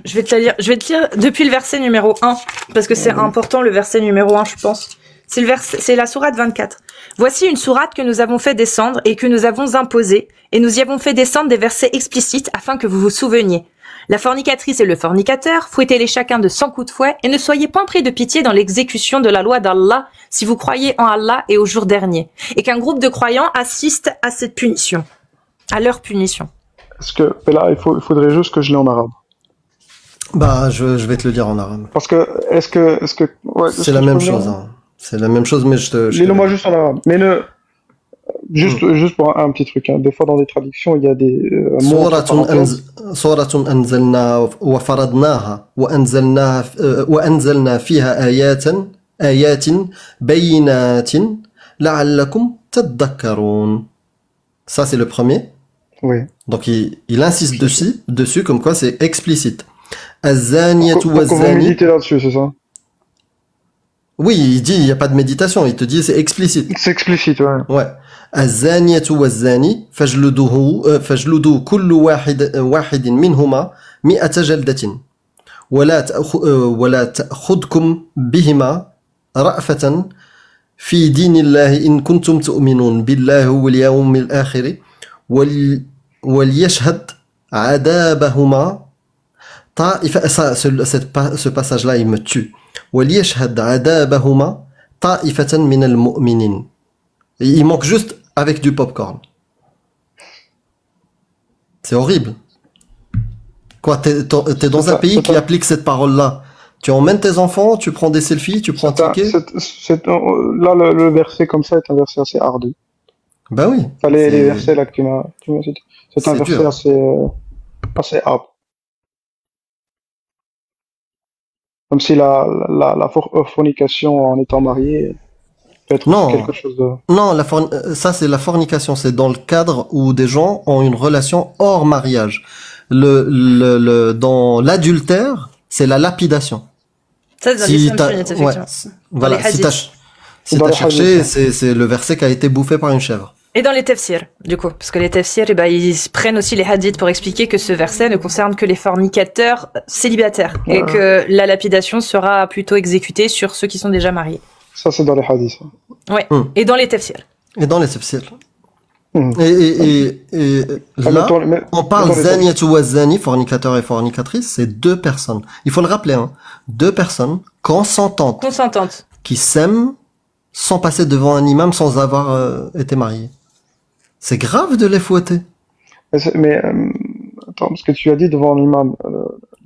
Je vais te le lire depuis le verset numéro 1, parce que c'est important le verset numéro 1, je pense. C'est la sourate 24. Voici une sourate que nous avons fait descendre et que nous avons imposée, et nous y avons fait descendre des versets explicites afin que vous vous souveniez. La fornicatrice et le fornicateur, fouettez-les chacun de 100 coups de fouet, et ne soyez point pris de pitié dans l'exécution de la loi d'Allah si vous croyez en Allah et au jour dernier, et qu'un groupe de croyants assiste à cette punition, à leur punition. Parce que là, il faudrait juste que je l'ai en arabe. Bah, je vais te le dire en arabe. Parce que, ouais, C'est la même chose, hein. C'est la même chose, mais Lis-le-moi juste en arabe. Mais juste pour un petit truc, hein. Des fois dans des traductions, il y a des mots entre parenthèses. سورة أنزلنا وفرضناها وأنزلنا فيها آيات بينات لعلكم تذكرون. Ça, c'est le premier. Oui. Donc, il insiste dessus, comme quoi c'est explicite. الزانية Donc, on va والزاني. méditer là-dessus, c'est ça? Oui, il dit, il n'y a pas de méditation, il te dit c'est explicite. C'est explicite, ouais. Ouais. الزانية والزاني فاجلدوا كل واحد منهما 100 جلدة ولا تأخذكم بهما رأفة في دين الله إن كنتم تؤمنون بالله واليوم الآخر وليشهد عذابهما طائفة. Ce passage-là, il me tue. وليشهد عذابهما طائفة من المؤمنين. Il manque juste avec du popcorn. C'est horrible. Quoi, t'es dans un pays qui applique cette parole-là. Tu emmènes tes enfants, tu prends des selfies, tu prends un ticket. Là, le verset comme ça est un verset assez ardu. Bah oui. Les versets là que tu m'as cité. C'est un verset assez âpre. Comme si la fornication en étant marié peut être quelque chose de... Non, ça c'est la fornication, c'est dans le cadre où des gens ont une relation hors mariage. Dans l'adultère, c'est la lapidation. Ça, c'est dans les sunnites, effectivement. Voilà, si t'as cherché, c'est le verset qui a été bouffé par une chèvre. Et dans les tafsirs, du coup, parce que les tafsirs, ils prennent aussi les hadiths pour expliquer que ce verset ne concerne que les fornicateurs célibataires et que la lapidation sera plutôt exécutée sur ceux qui sont déjà mariés. Ça, c'est dans les hadiths. Ouais. Et dans les tafsirs. Et dans les tafsirs. Et là, on parle zaniyatu wa zani, fornicateur et fornicatrice, c'est deux personnes. Il faut le rappeler, hein. Deux personnes consentantes. Qui s'aiment sans passer devant un imam sans avoir été mariés. C'est grave de les fouetter. Mais attends, parce que tu as dit devant un imam,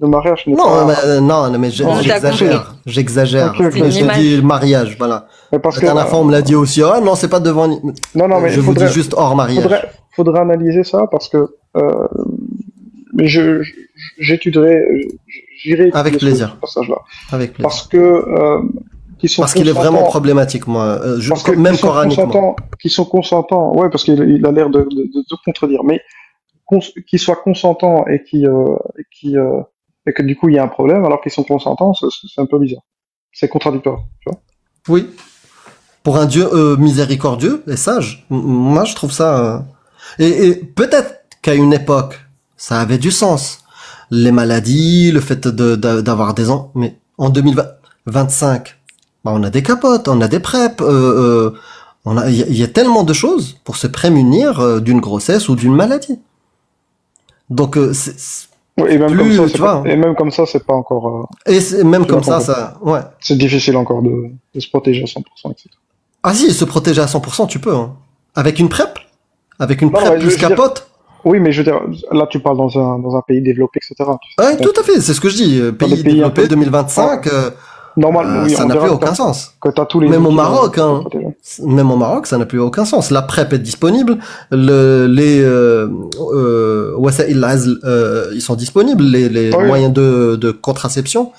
le mariage n'est pas... Non, mais j'exagère. J'exagère. Okay. Je dis le mariage, voilà. Parce la dernière fois, on me l'a dit aussi. Ah non, c'est pas devant... Non, mais je vous dis juste hors mariage. Faudrait analyser ça parce que... mais j'étudierai... J'irai avec plaisir. Ce passage-là. Avec plaisir. Parce que... parce qu'il est vraiment problématique, moi. Même coraniquement. Qui sont consentants, ouais, parce qu'il a l'air de contredire, mais qui soient consentants et qui et que du coup il y a un problème alors qu'ils sont consentants, c'est un peu bizarre. C'est contradictoire, tu vois. Oui. Pour un Dieu miséricordieux et sage, moi je trouve ça... Et peut-être qu'à une époque, ça avait du sens. Les maladies, le fait d'avoir des ans... Mais en 2025, bah, on a des capotes, on a des PrEP, il y a tellement de choses pour se prémunir d'une grossesse ou d'une maladie. Donc, Oui, et même plus, comme ça, tu vois. et même comme ça, c'est pas encore. Et même C'est comme pas ça, ouais. C'est difficile encore de se protéger à 100%, etc. Ah si, se protéger à 100%, tu peux, hein. Avec une PrEP? Avec une Non, PrEP ouais, plus je veux dire, capote? oui, mais je veux dire, là, tu parles dans un pays développé, etc. Ouais, tout à fait, c'est ce que je dis. Dans des Pays pays un développé peu. 2025, Normal, oui, ça on n'a dira plus que aucun sens. t'as tous les Même au outils Maroc, pour hein. te protéger. Même au Maroc, ça n'a plus aucun sens. La PrEP est disponible, les wasa'il al-azl, ils sont disponibles, les Oui, moyens de contraception,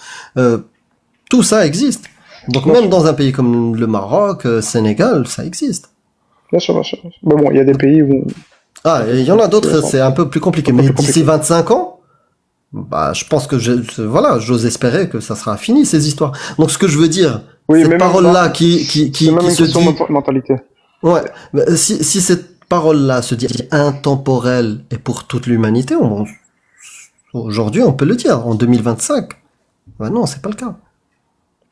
tout ça existe. Donc bien même sûr, dans un pays comme le Maroc, Sénégal, ça existe. bien sûr, bien sûr. Mais bon, il y a des pays où Ah, et il y en a d'autres, c'est un peu plus compliqué. un peu Mais plus d'ici compliqué. 25 ans, bah, je pense que voilà, j'ose espérer que ça sera fini, ces histoires. Donc, ce que je veux dire, Oui, cette mais même parole-là là, c'est qui même une se question dit, de mentalité. ouais, mais si cette parole-là se dit intemporelle et pour toute l'humanité, aujourd'hui, on peut le dire, en 2025. Bah non, c'est pas le cas.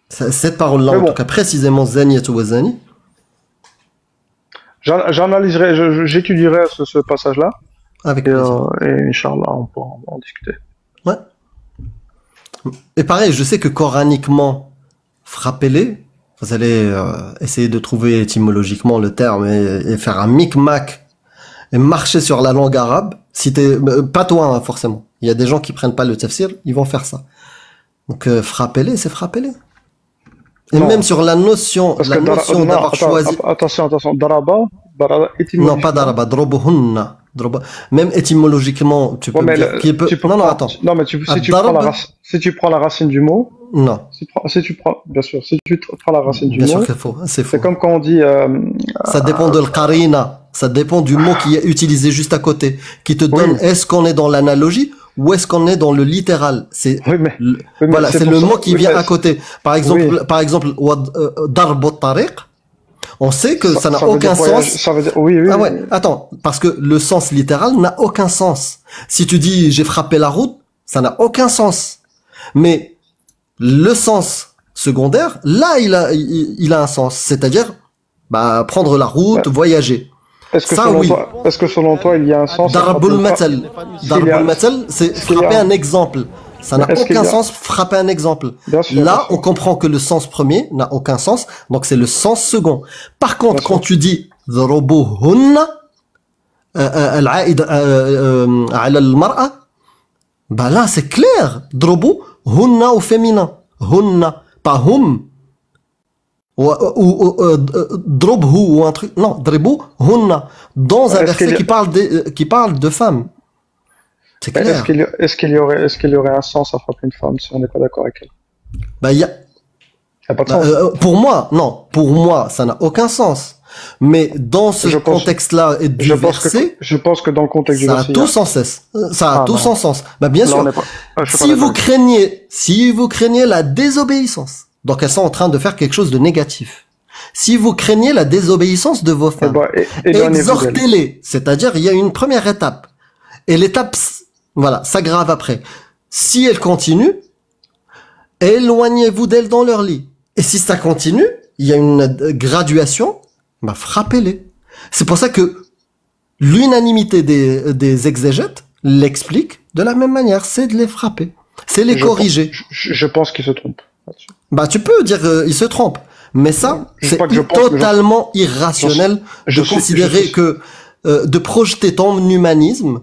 Cette parole-là, Mais en tout bon, cas, précisément, Zani ou Zani, j'analyserai, j'étudierai ce passage-là, avec plaisir. et Inch'Allah, on pourra en discuter. Ouais. Et pareil, je sais que coraniquement, frappez-les, vous allez essayer de trouver étymologiquement le terme et faire un micmac et marcher sur la langue arabe. Si t'es, pas toi hein, forcément. Il y a des gens qui prennent pas le tafsir, ils vont faire ça. Donc frappez-les, c'est frappez-les. Et Non, même sur la notion non, d'avoir choisi. attention, daraba, Non, pas étymologiquement. daraba, drobuhunna. Même étymologiquement, tu Ouais, peux me mais dire qui peut. tu peux Non, non, prendre, attends. non, mais Ad-darb, si tu prends la racine du mot, non. bien sûr, si tu prends la racine du Bien sûr mot, que c'est c'est faux. comme quand on dit, Ça dépend de l'qarina. Ça dépend du mot qui est utilisé juste à côté. Qui te donne, oui, est-ce qu'on est dans l'analogie ou est-ce qu'on est dans le littéral? C'est, oui, mais, oui, mais voilà, c'est pour le ça, mot qui oui, vient mais, à côté. Par oui, exemple, darb at-tariq, on sait que ça n'a ça veut dire aucun voyage, sens. ça veut dire, oui, Ah oui, ouais, attends, parce que le sens littéral n'a aucun sens. Si tu dis j'ai frappé la route, ça n'a aucun sens. Mais le sens secondaire, là, il a un sens. C'est-à-dire, bah, prendre la route, voyager. Ça, oui. est-ce que selon toi, il y a un sens à frapper Darbul une femme? matal. S'il y Darbul a, matal, c'est est-ce qu'il y frapper a, un exemple. Ça mais n'a est-ce qu'il aucun y a, sens, frapper un exemple. bien sûr, Là, on comprend que le sens premier n'a aucun sens, donc c'est le sens second. Par bien contre, quand sûr. tu dis ضربوهن العائد على المرأة, bah là, c'est clair. ضربوا هن au féminin. هن, pas hum. Ou ضربه ou un truc. Non, ضربوا هن. Dans un Est-ce qu'il verset y a, qui parle de femmes. C'est mais clair. est-ce qu'il y aurait un sens à frapper une femme si on n'est pas d'accord avec elle? Bah, Il n'y a pas de sens. pour moi, non. Pour moi, ça n'a aucun sens. Mais dans ce Je pense, contexte-là et du verset, je pense que dans le contexte du ça a verset, tout son sens. Ça a ah tout non, son sens. Bah, bien là on sûr. n'est pas, je suis pas Si d'accord vous avec ça. craignez la désobéissance, donc elles sont en train de faire quelque chose de négatif. Si vous craignez la désobéissance de vos Eh femmes, ben, éloignez-vous d'elle. exhortez-les. C'est-à-dire, il y a une première étape. Et l'étape, voilà, s'aggrave après. Si elles continuent, éloignez-vous d'elles dans leur lit. Et si ça continue, il y a une graduation, bah, frappez-les. C'est pour ça que l'unanimité des exégètes l'explique de la même manière, c'est de les frapper. C'est les corriger. Je pense qu'il se trompe là-dessus. Bah, tu peux dire, il se trompe. Mais ça, Je sais c'est pas que je pense, mais totalement irrationnel je de suis, considérer que, de projeter ton humanisme,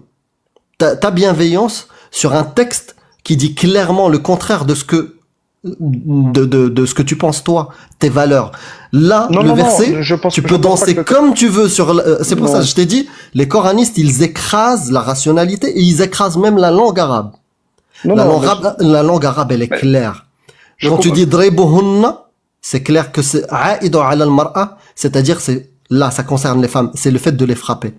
ta bienveillance sur un texte qui dit clairement le contraire de ce que, de ce que tu penses toi, tes valeurs. Là, non, le non, verset, non, tu je peux pense pas danser que comme tu veux sur, c'est pour ça non, que je t'ai dit, les coranistes, ils écrasent la rationalité et ils écrasent même la langue arabe. non, non, mais La langue arabe, elle est claire. je Quand tu comprends. dis dribuhunna, c'est clair que c'est a'idu ala al-mar'a, c'est-à-dire c'est là ça concerne les femmes, c'est le fait de les frapper.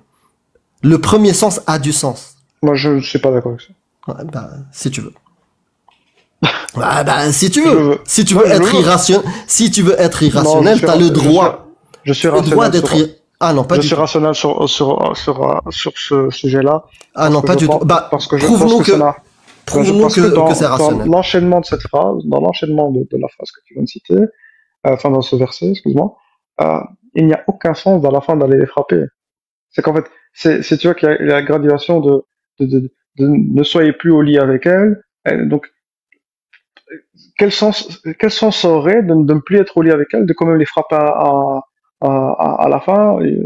Le premier sens a du sens. Moi, je suis pas d'accord avec ça. Ouais, bah, si tu veux. Si tu veux, si tu veux être irrationnel, Non, t'as le droit. Je suis Le droit rationnel d'être Ah non, pas je du suis tout. rationnel sur ce sujet-là. Ah non, pas du tout. Parce que je prouve-nous pense que ça n'a. prouve-nous Parce que que c'est dans rationnel. l'enchaînement de cette phrase, dans l'enchaînement de la phrase que tu viens de citer, enfin dans ce verset, excuse-moi, il n'y a aucun sens dans la fin d'aller les frapper. C'est qu'en fait, tu vois qu'il y a la graduation de ne soyez plus au lit avec elle. Donc, quel sens ça aurait de ne plus être au lit avec elle, de quand même les frapper à la fin, et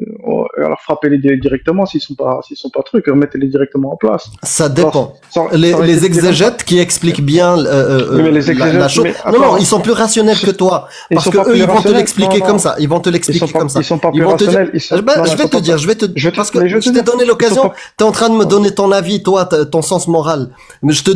alors frappez-les directement s'ils sont pas trucs, remettez-les directement en place. Ça dépend. Ça Les aurait été exégètes qui expliquent bien mais les exégètes, la chose. mais Non, attends, ils sont plus rationnels que toi. ils Parce sont que pas eux, plus ils vont te rationnels. l'expliquer Non, comme non. ça. Ils vont te l'expliquer comme ça. Ils sont pas plus Ils vont te dire. rationnels. Ils sont, non, Je vais te dire, parce que je t'ai donné l'occasion. T'es en train de me donner ton avis, toi, ton sens moral. Mais je te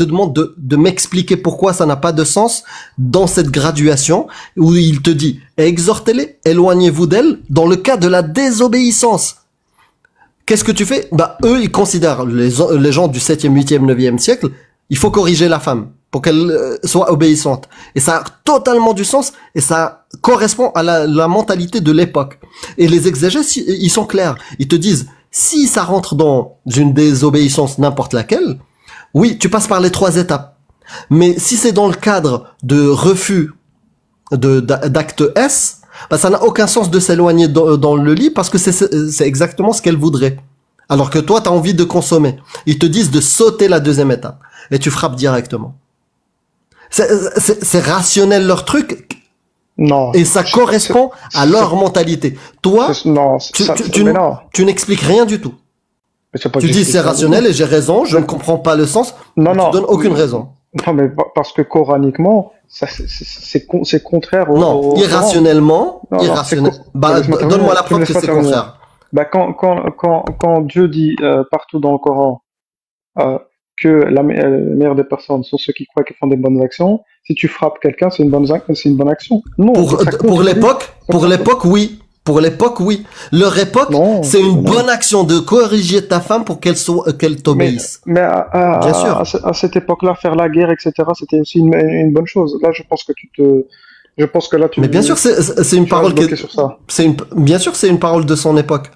demande de m'expliquer pourquoi ça n'a pas de sens dans cette graduation où il te dit exhortez-les, éloignez-vous d'elles dans le cas de la désobéissance. Qu'est-ce que tu fais? Eux, ils considèrent, les gens du 7e, 8e, 9e siècle, il faut corriger la femme pour qu'elle soit obéissante. Et ça a totalement du sens et ça correspond à la mentalité de l'époque. Et les exégètes, ils sont clairs. Ils te disent, si ça rentre dans une désobéissance n'importe laquelle, oui, tu passes par les 3 étapes. Mais si c'est dans le cadre de refus d'acte S, ça n'a aucun sens de s'éloigner dans le lit parce que c'est exactement ce qu'elle voudrait. Alors que toi, t'as envie de consommer. Ils te disent de sauter la 2e étape et tu frappes directement. C'est rationnel leur truc. Non. Et ça correspond à leur mentalité. Toi, non, tu n'expliques rien du tout. Tu dis c'est rationnel et j'ai raison, je ne comprends pas le sens. Non, tu donnes aucune raison. Non, mais parce que coraniquement, c'est contraire au. Non, irrationnellement, irrationnel. Donne-moi la preuve que c'est contraire. Quand Dieu dit partout dans le Coran que la meilleure des personnes sont ceux qui croient qu'ils font des bonnes actions, si tu frappes quelqu'un, c'est une bonne action. Non. Pour l'époque, oui. Pour l'époque, oui. Leur époque, c'est une bonne action de corriger ta femme pour qu'elle t'obéisse. Mais bien sûr. À cette époque-là, faire la guerre, etc., c'était aussi une bonne chose. Là, je pense que là, tu. Mais bien sûr, c'est une parole sur ça. Bien sûr, c'est une parole de son époque.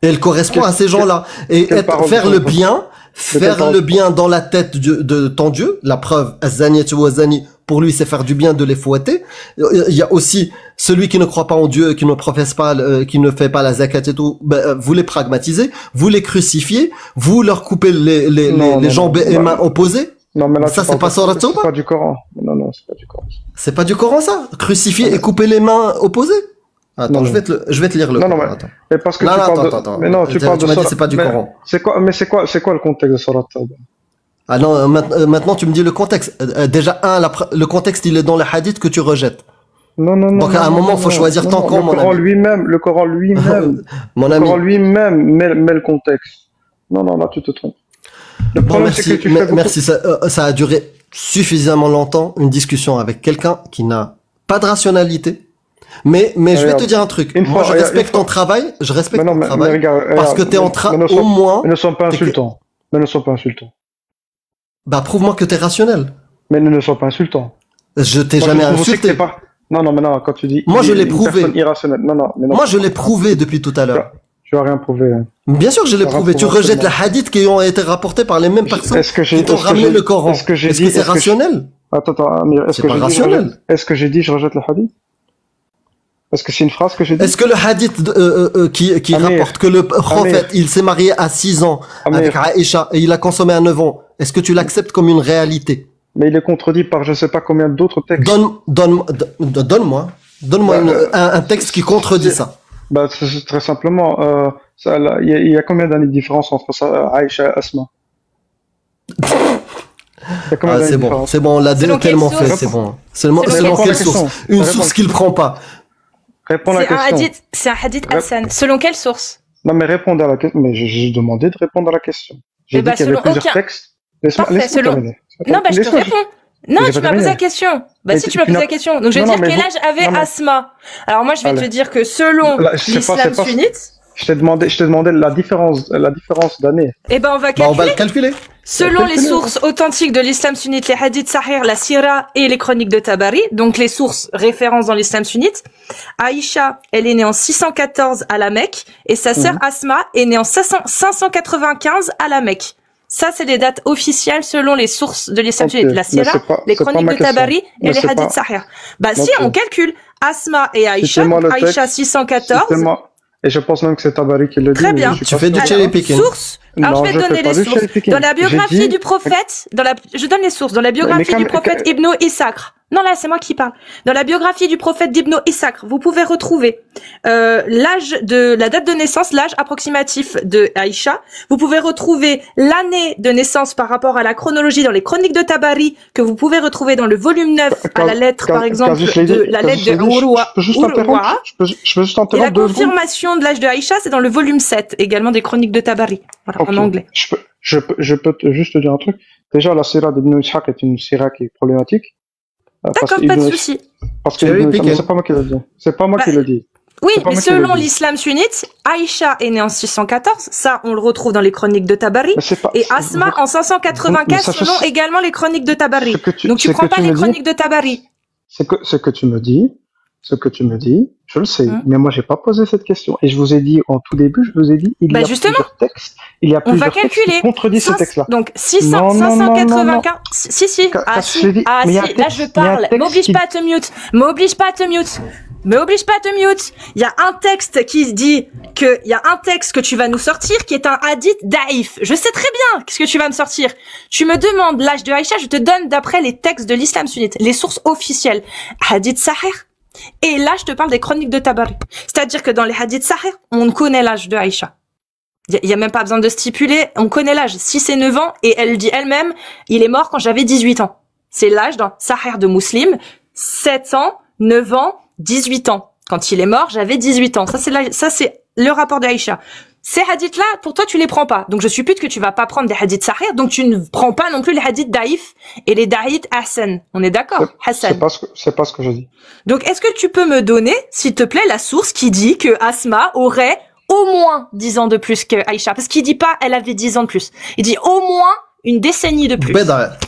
Et elle correspond à ces gens-là. Et faire le bien dans la tête de ton Dieu, la preuve, az-zaniyatu waz-zani, pour lui, c'est faire du bien, de les fouetter. Il y a aussi celui qui ne croit pas en Dieu, qui ne professe pas, qui ne fait pas la zakat et tout, vous les pragmatisez, vous les crucifiez, vous leur coupez les jambes et mains opposées. Non, mais là, ça, c'est pas Surat Tawbah. C'est pas du Coran. Non, c'est pas du Coran. C'est pas du Coran, ça? Crucifier et couper les mains opposées? Attends, je vais te lire le Coran. Attends. Mais parce que attends. Mais non, tu parles de c'est pas du Coran. C'est quoi le contexte de Surat Tawbah? Ah non, maintenant tu me dis le contexte. Déjà, le contexte, il est dans les hadiths que tu rejettes. Non. Donc à un moment, faut choisir ton camp, mon ami. Le Coran lui-même, mon ami. Le Coran lui-même met le contexte. Non, là tu te trompes. Le problème, merci, c'est que tu fais beaucoup... merci. Ça a duré suffisamment longtemps, une discussion avec quelqu'un qui n'a pas de rationalité. Mais je vais te dire un truc. Moi, je respecte ton travail. Je respecte ton travail. Parce que t'es en train, au moins. Mais ne sois pas insultant. Prouve-moi que t'es rationnel. Mais ne sois pas insultant. Je t'ai jamais insulté. Non, mais non, quand tu dis. Moi, je l'ai prouvé. Irrationnel. Non. Moi, je l'ai prouvé depuis tout à l'heure. Tu as rien prouvé. Bien sûr, je l'ai prouvé. Tu rejettes les hadiths qui ont été rapportés par les mêmes personnes qui t'ont ramené le Coran. Est-ce que c'est rationnel? Attends, Amir, est-ce que pas rationnel? Est-ce que j'ai dit je rejette les hadiths? Est-ce que c'est une phrase que j'ai dit? Est-ce que le hadith qui rapporte que le prophète, il s'est marié à 6 ans avec Aïcha et il a consommé à 9 ans, est-ce que tu l'acceptes comme une réalité? Mais il est contredit par je sais pas combien d'autres textes. Donne-moi un texte qui contredit ça. C'est très simplement, il y a combien d'années de différence entre Aïcha et Asma? C'est bon, on l'a tellement fait, c'est bon. Selon quelle source? Une source qu'il prend pas. Réponds à la question. C'est un hadith Hassan. Selon quelle source? Non, mais répondez à la question. Mais j'ai demandé de répondre à la question. J'ai dit qu'il y avait plusieurs textes. Laisse-moi terminer. Non, je te réponds. Non, tu m'as posé la question. Si tu m'as posé la question. Donc, je vais dire quel âge avait Asma. Alors, moi, je vais te dire que selon l'islam sunnite. Je t'ai demandé la différence d'année. On va calculer. Selon les sources authentiques de l'islam sunnite, les hadiths sahih, la sira et les chroniques de Tabari, donc les sources références dans l'islam sunnite, Aïcha, elle est née en 614 à la Mecque et sa sœur Asma est née en 595 à la Mecque. Ça, c'est les dates officielles selon les sources de l'islam sunnite, la sira, les chroniques de Tabari et les hadiths sahih. Bah si, on calcule Asma et Aïcha, Aïcha 614. Et je pense même que c'est Tabari qui le dit. Très bien. Tu fais du cherry picking. Source. Alors, je vais te donner les sources. Dans la biographie du prophète, je donne les sources. Dans la biographie du prophète Ibn Ishaq. Non, là, c'est moi qui parle. Dans la biographie du prophète d'Ibn Ishaq, vous pouvez retrouver, la date de naissance, l'âge approximatif de Aïcha. Vous pouvez retrouver l'année de naissance par rapport à la chronologie dans les chroniques de Tabari, que vous pouvez retrouver dans le volume 9, à la lettre, par exemple, de la lettre de Urwa. Je peux juste interrompre. Et la confirmation de l'âge de Aïcha, c'est dans le volume 7, également des chroniques de Tabari. Voilà, en anglais. Je peux juste te dire un truc. Déjà, la sira d'Ibn Ishaq est une sira qui est problématique. D'accord, pas de souci. Parce que c'est pas moi qui le dis. C'est pas moi qui le dis. Oui, mais selon l'islam sunnite, Aïcha est née en 614. Ça, on le retrouve dans les chroniques de Tabari. Et Asma en 595 selon également les chroniques de Tabari. Donc tu prends pas les chroniques de Tabari. Ce que tu me dis, je le sais, mais moi j'ai pas posé cette question. Et je vous ai dit en tout début, il y a plusieurs textes, textes qui contredisent ce texte-là. Donc 595. Si. Là je parle. M'oblige pas à te mute. Il y a un texte qui dit il y a un texte que tu vas nous sortir qui est un hadith daïf. Je sais très bien ce que tu vas me sortir. Tu me demandes l'âge de Aïcha, je te donne d'après les textes de l'islam sunnite, les sources officielles. Hadith sahih. Et là, je te parle des chroniques de Tabari. C'est-à-dire que dans les hadiths sahih, on connaît l'âge de Aïcha. Il y a même pas besoin de stipuler, on connaît l'âge. 6 et 9 ans, et elle dit elle-même, il est mort quand j'avais 18 ans. C'est l'âge dans Sahih de Muslim, 7 ans, 9 ans, 18 ans. Quand il est mort, j'avais 18 ans. Ça, c'est le rapport d'Aïcha. Ces hadiths-là, pour toi, tu les prends pas. Donc, je suppute que tu vas pas prendre des hadiths sahih, donc tu ne prends pas non plus les hadiths daïf et les hadiths Hassan. On est d'accord? Hassan. C'est pas ce que je dis. Donc, est-ce que tu peux me donner, s'il te plaît, la source qui dit que Asma aurait au moins 10 ans de plus que Aïcha? Parce qu'il dit pas, elle avait 10 ans de plus. Il dit au moins une décennie de plus. Beda.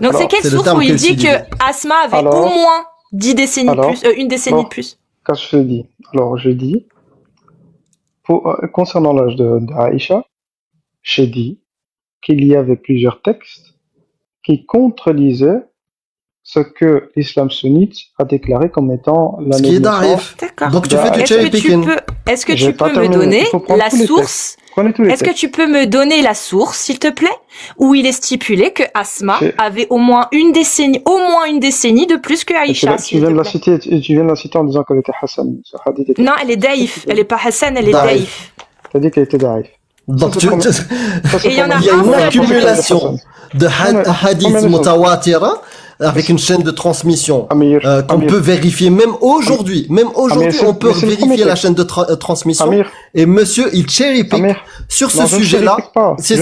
Donc, c'est quelle source où il dit que Asma avait au moins 10 décennies de plus, une décennie de plus? Quand je dis, je dis, concernant l'âge d'Aïcha, j'ai dit qu'il y avait plusieurs textes qui contredisaient ce que l'islam sunnite a déclaré comme étant la naissance. D'accord. Donc tu fais du cherry picking. Est-ce que tu peux me donner la source? Est-ce que tu peux me donner la source, s'il te plaît, où il est stipulé que Asma avait au moins une décennie de plus que Aïcha? Tu viens de la citer en disant qu'elle était Hassan. Non, elle est daïf. Elle est pas Hassan, elle est daïf. T'as dit qu'elle était daïf. Donc il y a une accumulation de hadiths mutawatira avec une chaîne de transmission qu'on peut vérifier même aujourd'hui. On peut vérifier la chaîne de transmission. Et monsieur, il cherry pick sur ce sujet-là. Tu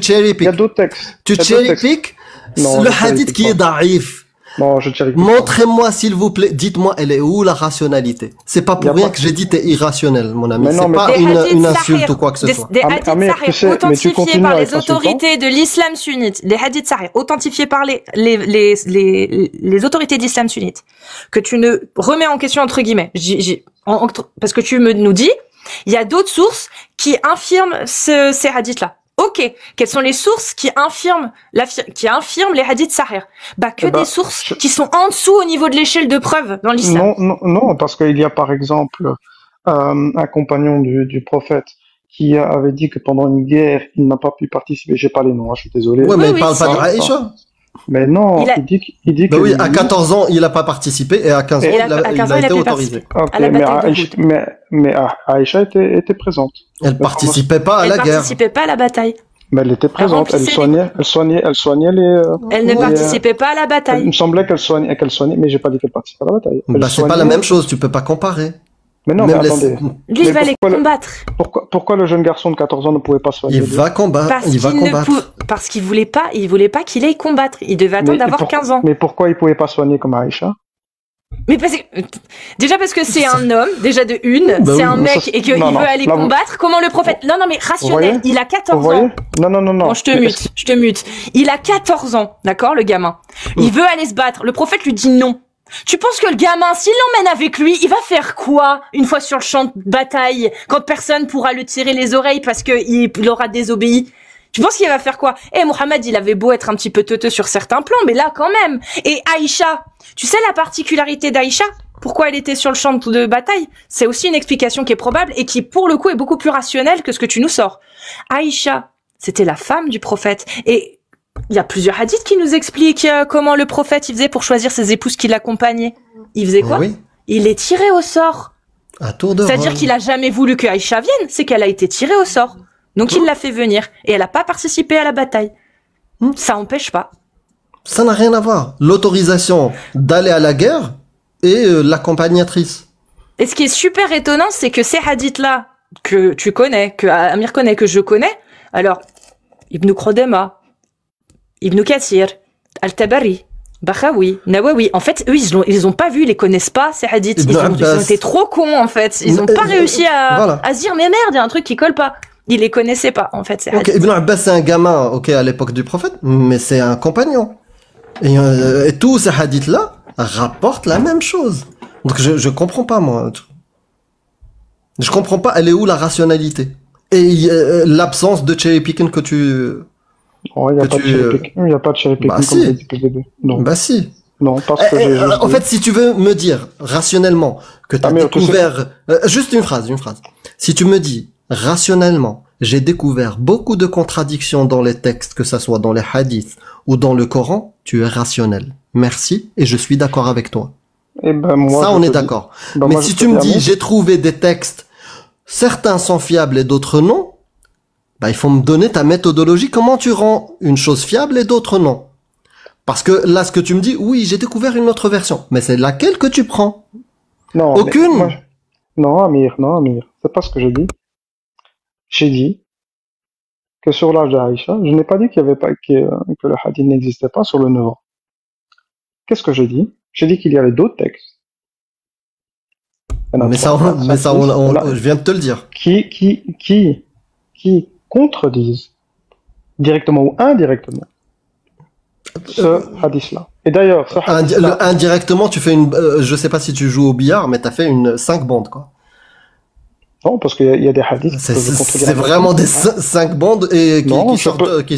cherry pick. Il y a d'autres textes. Tu cherry pick le hadith qui est daïf. Non, je cherry pick. Montrez-moi s'il vous plaît. Dites-moi, elle est où la rationalité? C'est pas pour rien que j'ai dit t'es irrationnel, mon ami. C'est pas une insulte ou quoi que ce soit. Des hadiths sahih authentifiés par les autorités de l'islam sunnite. Des hadiths sahih authentifiés par les autorités d'islam sunnite. Que tu ne remets en question entre guillemets. Parce que tu nous dis, il y a d'autres sources qui infirment ces hadiths-là. Ok, quelles sont les sources qui infirment les hadiths sahih? Des sources qui sont en dessous au niveau de l'échelle de preuve dans l'islam. Non, parce qu'il y a par exemple un compagnon du prophète qui avait dit que pendant une guerre, il n'a pas pu participer. J'ai pas les noms, je suis désolé. Ouais, mais il parle pas d'Aïcha. Mais non, il dit que oui, à 14 ans, il a pas participé et à 15 ans, il a été autorisé. Okay, mais Aïcha était présente. Elle participait pas à la guerre. Elle participait pas à la bataille. Mais elle était présente, elle soignait les... Elle ne participait pas à la bataille. Il me semblait qu'elle soignait, mais j'ai pas dit qu'elle participait à la bataille. C'est pas la même chose, tu peux pas comparer. Mais non, mais attendez. Lui, il va les combattre. Pourquoi le jeune garçon de 14 ans ne pouvait pas soigner? Il va combattre. Parce qu'il voulait pas qu'il aille combattre. Il devait attendre d'avoir 15 ans. Mais pourquoi il pouvait pas soigner comme Aïcha? Mais parce que c'est un homme, déjà de une, Bah c'est oui, un mais mec ça, et qu'il veut aller là, combattre. Comment le prophète... Non, mais vous voyez rationnel, il a Vous 14 voyez ans. Non. Bon, je te mute. Il a 14 ans, d'accord, le gamin. Il veut aller se battre. Le prophète lui dit non. Tu penses que le gamin, s'il l'emmène avec lui, il va faire quoi une fois sur le champ de bataille, quand personne pourra le tirer les oreilles parce que il aura désobéi? Tu penses qu'il va faire quoi? Mohamed, il avait beau être un petit peu teuteux sur certains plans, mais là, quand même. Et Aïcha, tu sais la particularité d'Aïcha? Pourquoi elle était sur le champ de bataille? C'est aussi une explication qui est probable et qui, pour le coup, est beaucoup plus rationnelle que ce que tu nous sors. Aïcha, c'était la femme du prophète. Et il y a plusieurs hadiths qui nous expliquent comment le prophète il faisait pour choisir ses épouses qui l'accompagnaient. Il faisait quoi? Oui, Il les tirait au sort. à tour de C'est-à-dire rôle. qu'il a jamais voulu que Aïcha vienne, c'est qu'elle a été tirée au sort. Donc il l'a fait venir et elle a pas participé à la bataille. Ça empêche pas. Ça n'a rien à voir. L'autorisation d'aller à la guerre et l'accompagnatrice. Et ce qui est super étonnant, c'est que ces hadiths-là, que tu connais, que Amir connaît, que je connais, alors, Ibn Khodema, Ibn Kathir, Al-Tabari, Bakhawi, Nawawi, en fait, eux, ils ont pas vu, ils les connaissent pas, ces hadiths. Ils ont été trop cons, en fait. Ils ont pas réussi à se dire, mais merde, il y a un truc qui colle pas. Ils les connaissaient pas, en fait, ces hadiths. Ibn Abbas, c'est un gamin, à l'époque du prophète, mais c'est un compagnon. Et tous ces hadiths-là rapportent la même chose. Donc je comprends pas, moi. Je comprends pas, elle est où la rationalité? Et l'absence de cherry picking que tu... Oh, il n'y a pas de cherry picking Bah, comme si. j'ai dit depuis le début. Non. Bah si. Non, parce que j'ai juste En dit- fait, si tu veux me dire rationnellement que tu as Ah, mais découvert... juste une phrase. Si tu me dis rationnellement, j'ai découvert beaucoup de contradictions dans les textes, que ça soit dans les hadiths ou dans le Coran, tu es rationnel. Merci, et je suis d'accord avec toi. Eh ben, moi, Ça, je on te est dis- d'accord. Ben, Mais moi, si je tu te me dis, dis Amir, j'ai trouvé des textes, certains sont fiables et d'autres non, bah, il faut me donner ta méthodologie. Comment tu rends une chose fiable et d'autres non? Parce que là, ce que tu me dis, oui, j'ai découvert une autre version. Mais c'est laquelle que tu prends? non, mais Aucune. moi, non, Amir, c'est pas ce que j'ai dit. J'ai dit que sur l'âge d'Aïcha, je n'ai pas dit qu'il y avait pas, que le hadith n'existait pas sur le 9 ans. Qu'est-ce que j'ai dit? J'ai dit qu'il y avait d'autres textes. Il y en a Mais ça, trois, quatre, mais ça, cinq, six, voilà, je viens de te le dire. qui contredisent directement ou indirectement ce hadith-là. Et d'ailleurs, ce hadith-là, Indirectement, tu fais je sais pas si tu joues au billard, mais t'as fait une 5 bandes, quoi. non, parce qu'il y a des hadiths qui peuvent contredire C'est vraiment des 5 bandes et Non, qui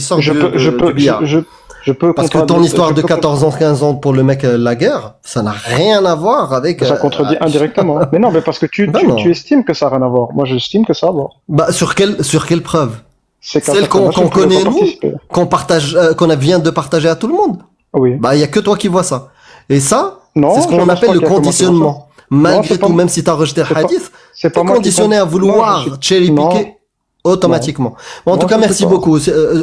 sortent je du peux, billard. je peux Parce que ton contredire- histoire je de peux 14 ans, 15 ans pour le mec la guerre, ça n'a rien à voir avec... Ça contredit indirectement. Mais non, mais parce que Ben non. tu estimes que ça n'a rien à voir. Moi, j'estime que ça a à voir. Bah, sur quelle preuve? C'est qu'un Celle certain qu'on âge, tu ne connaît, peux pas nous, participer. qu'on partage, vient de partager à tout le monde. Oui. Bah, il y a que toi qui vois ça. Et ça, Non, c'est ce je qu'on pense appelle pas le qu'il y a que moi qui vois ça. conditionnement. Malgré c'est pas- tout, même si t'as rejeté le c'est pas- hadith, C'est t'es pas moi qui conditionné pense- à vouloir Non, je- cherry non. piquer automatiquement. Bon, en Non, tout cas, je sais merci pas. beaucoup.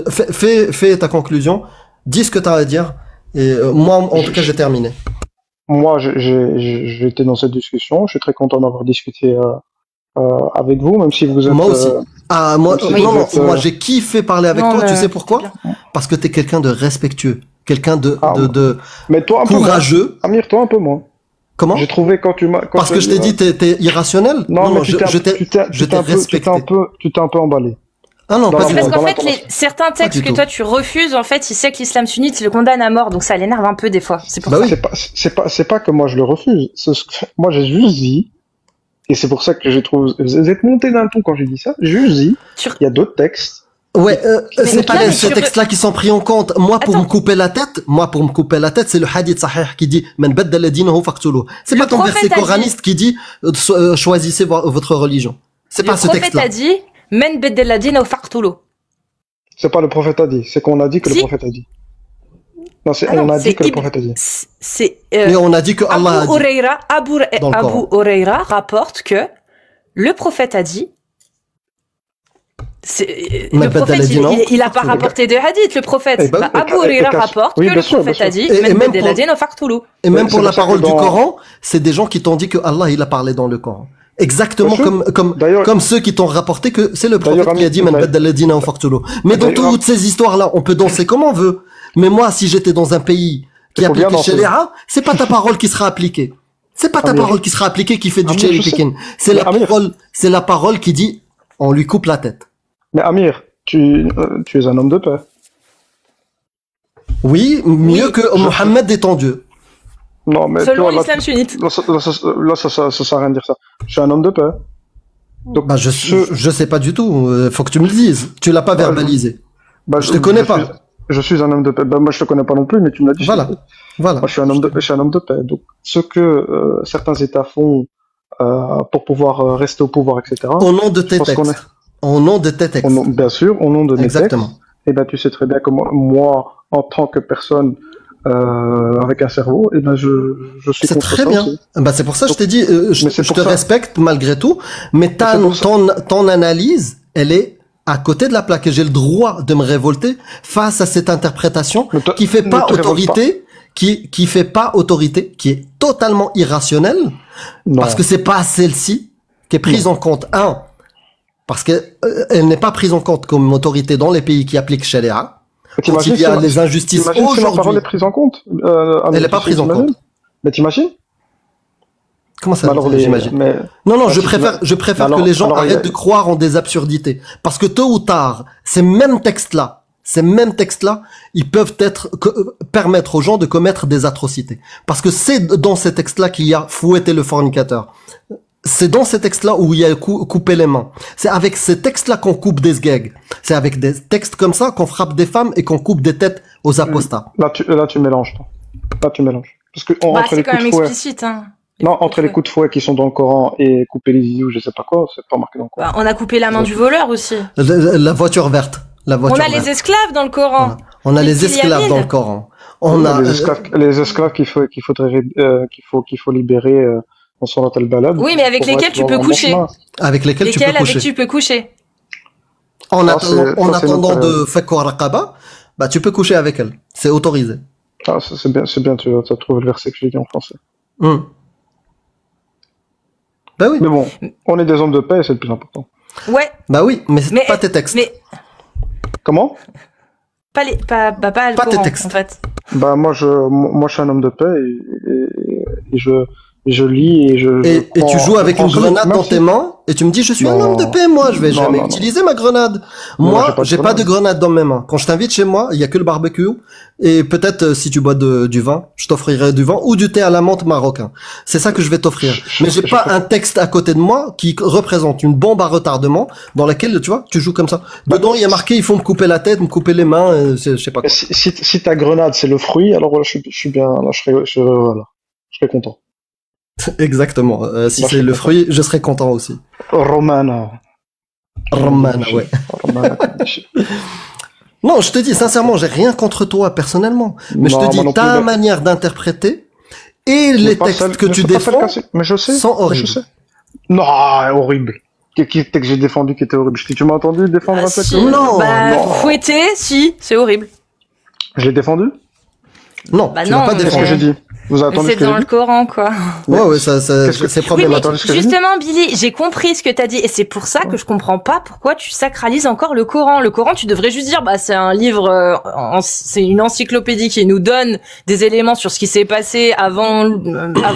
Fais ta conclusion. Dis ce que t'as à dire. Et moi, en tout cas, j'ai terminé. Moi, j'ai été dans cette discussion. Je suis très content d'avoir discuté avec vous, même si vous êtes. Moi aussi. Ah, moi, Oui, non, vous non, êtes, moi, j'ai kiffé parler avec Non, toi. Tu mais sais pourquoi? c'est bien. Parce que t'es quelqu'un de respectueux. Quelqu'un de Mais toi un peu moins. courageux. Amir, toi un peu moins. Comment? J'ai trouvé quand tu m'as. quand Parce que je t'ai dit, t'es irrationnel? Non, mais je t'ai respecté. tu t'es un peu emballé. Ah non, Dans pas la du Parce tout. qu'en dans fait, l'information. certains textes du que tout. toi tu refuses, en fait, il sait que l'islam sunnite le condamne à mort, donc ça l'énerve un peu des fois. C'est pour Bah ça. oui. C'est pas que moi je le refuse. Moi j'ai juste dit, et c'est pour ça que j'ai trouvé. Vous êtes monté d'un ton quand j'ai dit ça. J'ai juste dit, Sur- il y a d'autres textes. Ouais, Mais c'est pas mais ces sur- textes-là qui sont pris en compte. Moi, pour Attends. me couper la tête, c'est le hadith sahih qui dit "Man baddala dinahu faqtuluh". C'est Le pas ton prophète verset a dit- coraniste qui dit choisissez votre religion. C'est Le pas ce prophète texte-là. a dit Men beddeladin ou faqtulu. C'est pas le prophète a dit, c'est qu'on a dit que Si. le prophète a dit. Non, c'est Ah on non, a c'est dit que le Ibn- prophète a dit. C'est Et on a dit que Allah a Abu dit. Huraira, Dans le Abu Coran. Huraira rapporte que le prophète a dit. Mais Le prophète, Badal a dit non. il a pas rapporté de hadith, le prophète. Eh ben oui, Abu Huraira rapporte oui, que bien le sûr, prophète bien a sûr. dit Et Men même beddeladin ou faqtulu. Et même Ouais, pour c'est la pour ça que parole du dans- Coran, c'est des gens qui t'ont dit que Allah il a parlé dans le Coran. Exactement Bien sûr. comme D'ailleurs- ceux qui t'ont rapporté que c'est le prophète D'ailleurs, qui a dit Ami- Man baddala dinahu faqtuluh. Mais dans D'ailleurs- toutes ces histoires-là, on peut danser comme on veut. Mais moi, si j'étais dans un pays qui Il faut bien applique danser. Sharia, c'est pas ta parole qui sera appliquée. C'est pas ta Amir. parole qui sera appliquée qui fait du Amir, cherry je sais. picking. C'est Mais la Amir. parole, c'est la parole qui dit, on lui coupe la tête. Mais Amir, tu es un homme de paix. Oui, mieux Oui. que Mohammed est ton Dieu. Non, mais Selon toi, là, l'islam sunnite. ça sert à rien de dire ça. Je suis un homme de paix. Donc, Bah, je sais pas du tout. Faut que tu me le dises. Tu l'as pas Bah, verbalisé. bah, Je te connais pas. Je suis un homme de paix. Bah, moi, je te connais pas non plus, mais tu me l'as dit. Voilà. Voilà. Moi, je suis un homme de paix. Donc, ce que certains États font pour pouvoir rester au pouvoir, etc. Au nom de tes pense qu'on textes. Au nom de tes textes. Bien sûr, au nom de mes Exactement. textes. Et ben, tu sais très bien que moi, en tant que personne avec un cerveau, et ben, je suis C'est contre très ça bien. aussi. Bah, c'est pour ça que je t'ai dit, mais c'est je pour te ça. respecte malgré tout, mais c'est pour ça. ton analyse, elle est à côté de la plaque et j'ai le droit de me révolter face à cette interprétation Ne te- qui fait ne pas te révolte autorité, qui fait pas autorité, qui est totalement irrationnelle, Non. parce que c'est pas celle-ci qui est prise en compte. Un, parce que elle n'est pas prise en compte comme autorité dans les pays qui appliquent Sharia. Quand il y a les injustices T'imagines si ma parole aujourd'hui, est prise en compte elle n'est pas prise en compte. Mais t'imagines? Comment ça, Alors, j'imagine? mais Non, Ah, je si, préfère alors- que les gens alors, il y a- arrêtent de croire en des absurdités. Parce que tôt ou tard, ces mêmes textes-là, ils peuvent permettre aux gens de commettre des atrocités. Parce que c'est dans ces textes-là qu'il y a fouetté le fornicateur. C'est dans ces textes-là où il y a coupé les mains. C'est avec ces textes-là qu'on coupe des sgags. C'est avec des textes comme ça qu'on frappe des femmes et qu'on coupe des têtes aux apostats. là, tu mélanges. Toi. Là, tu mélanges. Parce que Bah, entre c'est les quand coups même de fouet, explicite, hein. non, entre les coups de fouet qui sont dans le Coran et couper les idiots, je sais pas quoi, c'est pas marqué dans le Coran. Bah, on a coupé la main du voleur aussi. La voiture verte. La On voiture a verte. les esclaves dans le Coran. Voilà. On a Les les esclaves Kylianides. dans le Coran. On a les esclaves qu'il faut libérer en Surat al-Balad. Oui, mais avec pour lesquels être tu dans peux un bon coucher. chemin. avec lesquels tu peux Lesquels avec coucher. tu peux coucher. En Ah, attendant, c'est- en ça, c'est attendant notre de Fakwa Raqaba, bah, tu peux coucher avec elle. C'est autorisé. Ah, c'est bien, tu as trouvé le verset que j'ai dit en français. Bah oui. Mais bon, on est des hommes de paix, c'est le plus important. Ouais, Bah oui, mais c'est mais pas tes textes. mais Comment? pas les pas le Pas tes Coran textes. en fait. Bah, moi, je suis un homme de paix et je lis et je Et tu prends- joues avec je une prends grenade même dans si- tes mains et tu me dis je suis un Non. homme de paix, moi je vais Non, jamais non, non. utiliser ma grenade. Non, Moi j'ai pas de grenade dans mes mains. Quand je t'invite chez moi, il y a que le barbecue et peut-être si tu bois du vin, je t'offrirai du vin ou du thé à la menthe marocain. C'est ça que je vais t'offrir. Mais j'ai pas un texte à côté de moi qui représente une bombe à retardement dans laquelle tu vois, tu joues comme ça. Dedans il y a marqué il faut me couper la tête, me couper les mains, je sais pas quoi. Si ta grenade c'est le fruit, alors voilà, je suis bien, là, voilà, je serais content. Exactement. Si Moi, je c'est suis le content. fruit, je serai content aussi. Romana. Romana, ouais. Romana, comme dit. Non, je te dis sincèrement, j'ai rien contre toi personnellement, mais je Non, te moi dis non plus, ta mais- manière d'interpréter et Mais les pas textes celle- que mais tu c'est pas celle défends qu'a- Mais je sais. sont mais horribles. je sais. Non, horrible. Qu'est-ce que j'ai défendu qui était horrible? Tu m'as entendu défendre Ah, un texte si. horrible? Non, Bah, non. fouetter, si, c'est horrible. Je l'ai défendu? Non, Bah tu non, l'as pas mais- Qu'est-ce que défendu. j'ai dit? Vous avez Mais entendu c'est ce que dans j'ai le dit? Coran, quoi. Ouais, ouais, ça, Qu'est-ce que- c'est Oui, mais problématique. Attendez, ce que j'ai dit. justement, Billy, j'ai compris ce que t'as dit, et c'est pour ça que je comprends pas pourquoi tu sacralises encore le Coran. Le Coran, tu devrais juste dire, bah, c'est un livre, c'est une encyclopédie qui nous donne des éléments sur ce qui s'est passé avant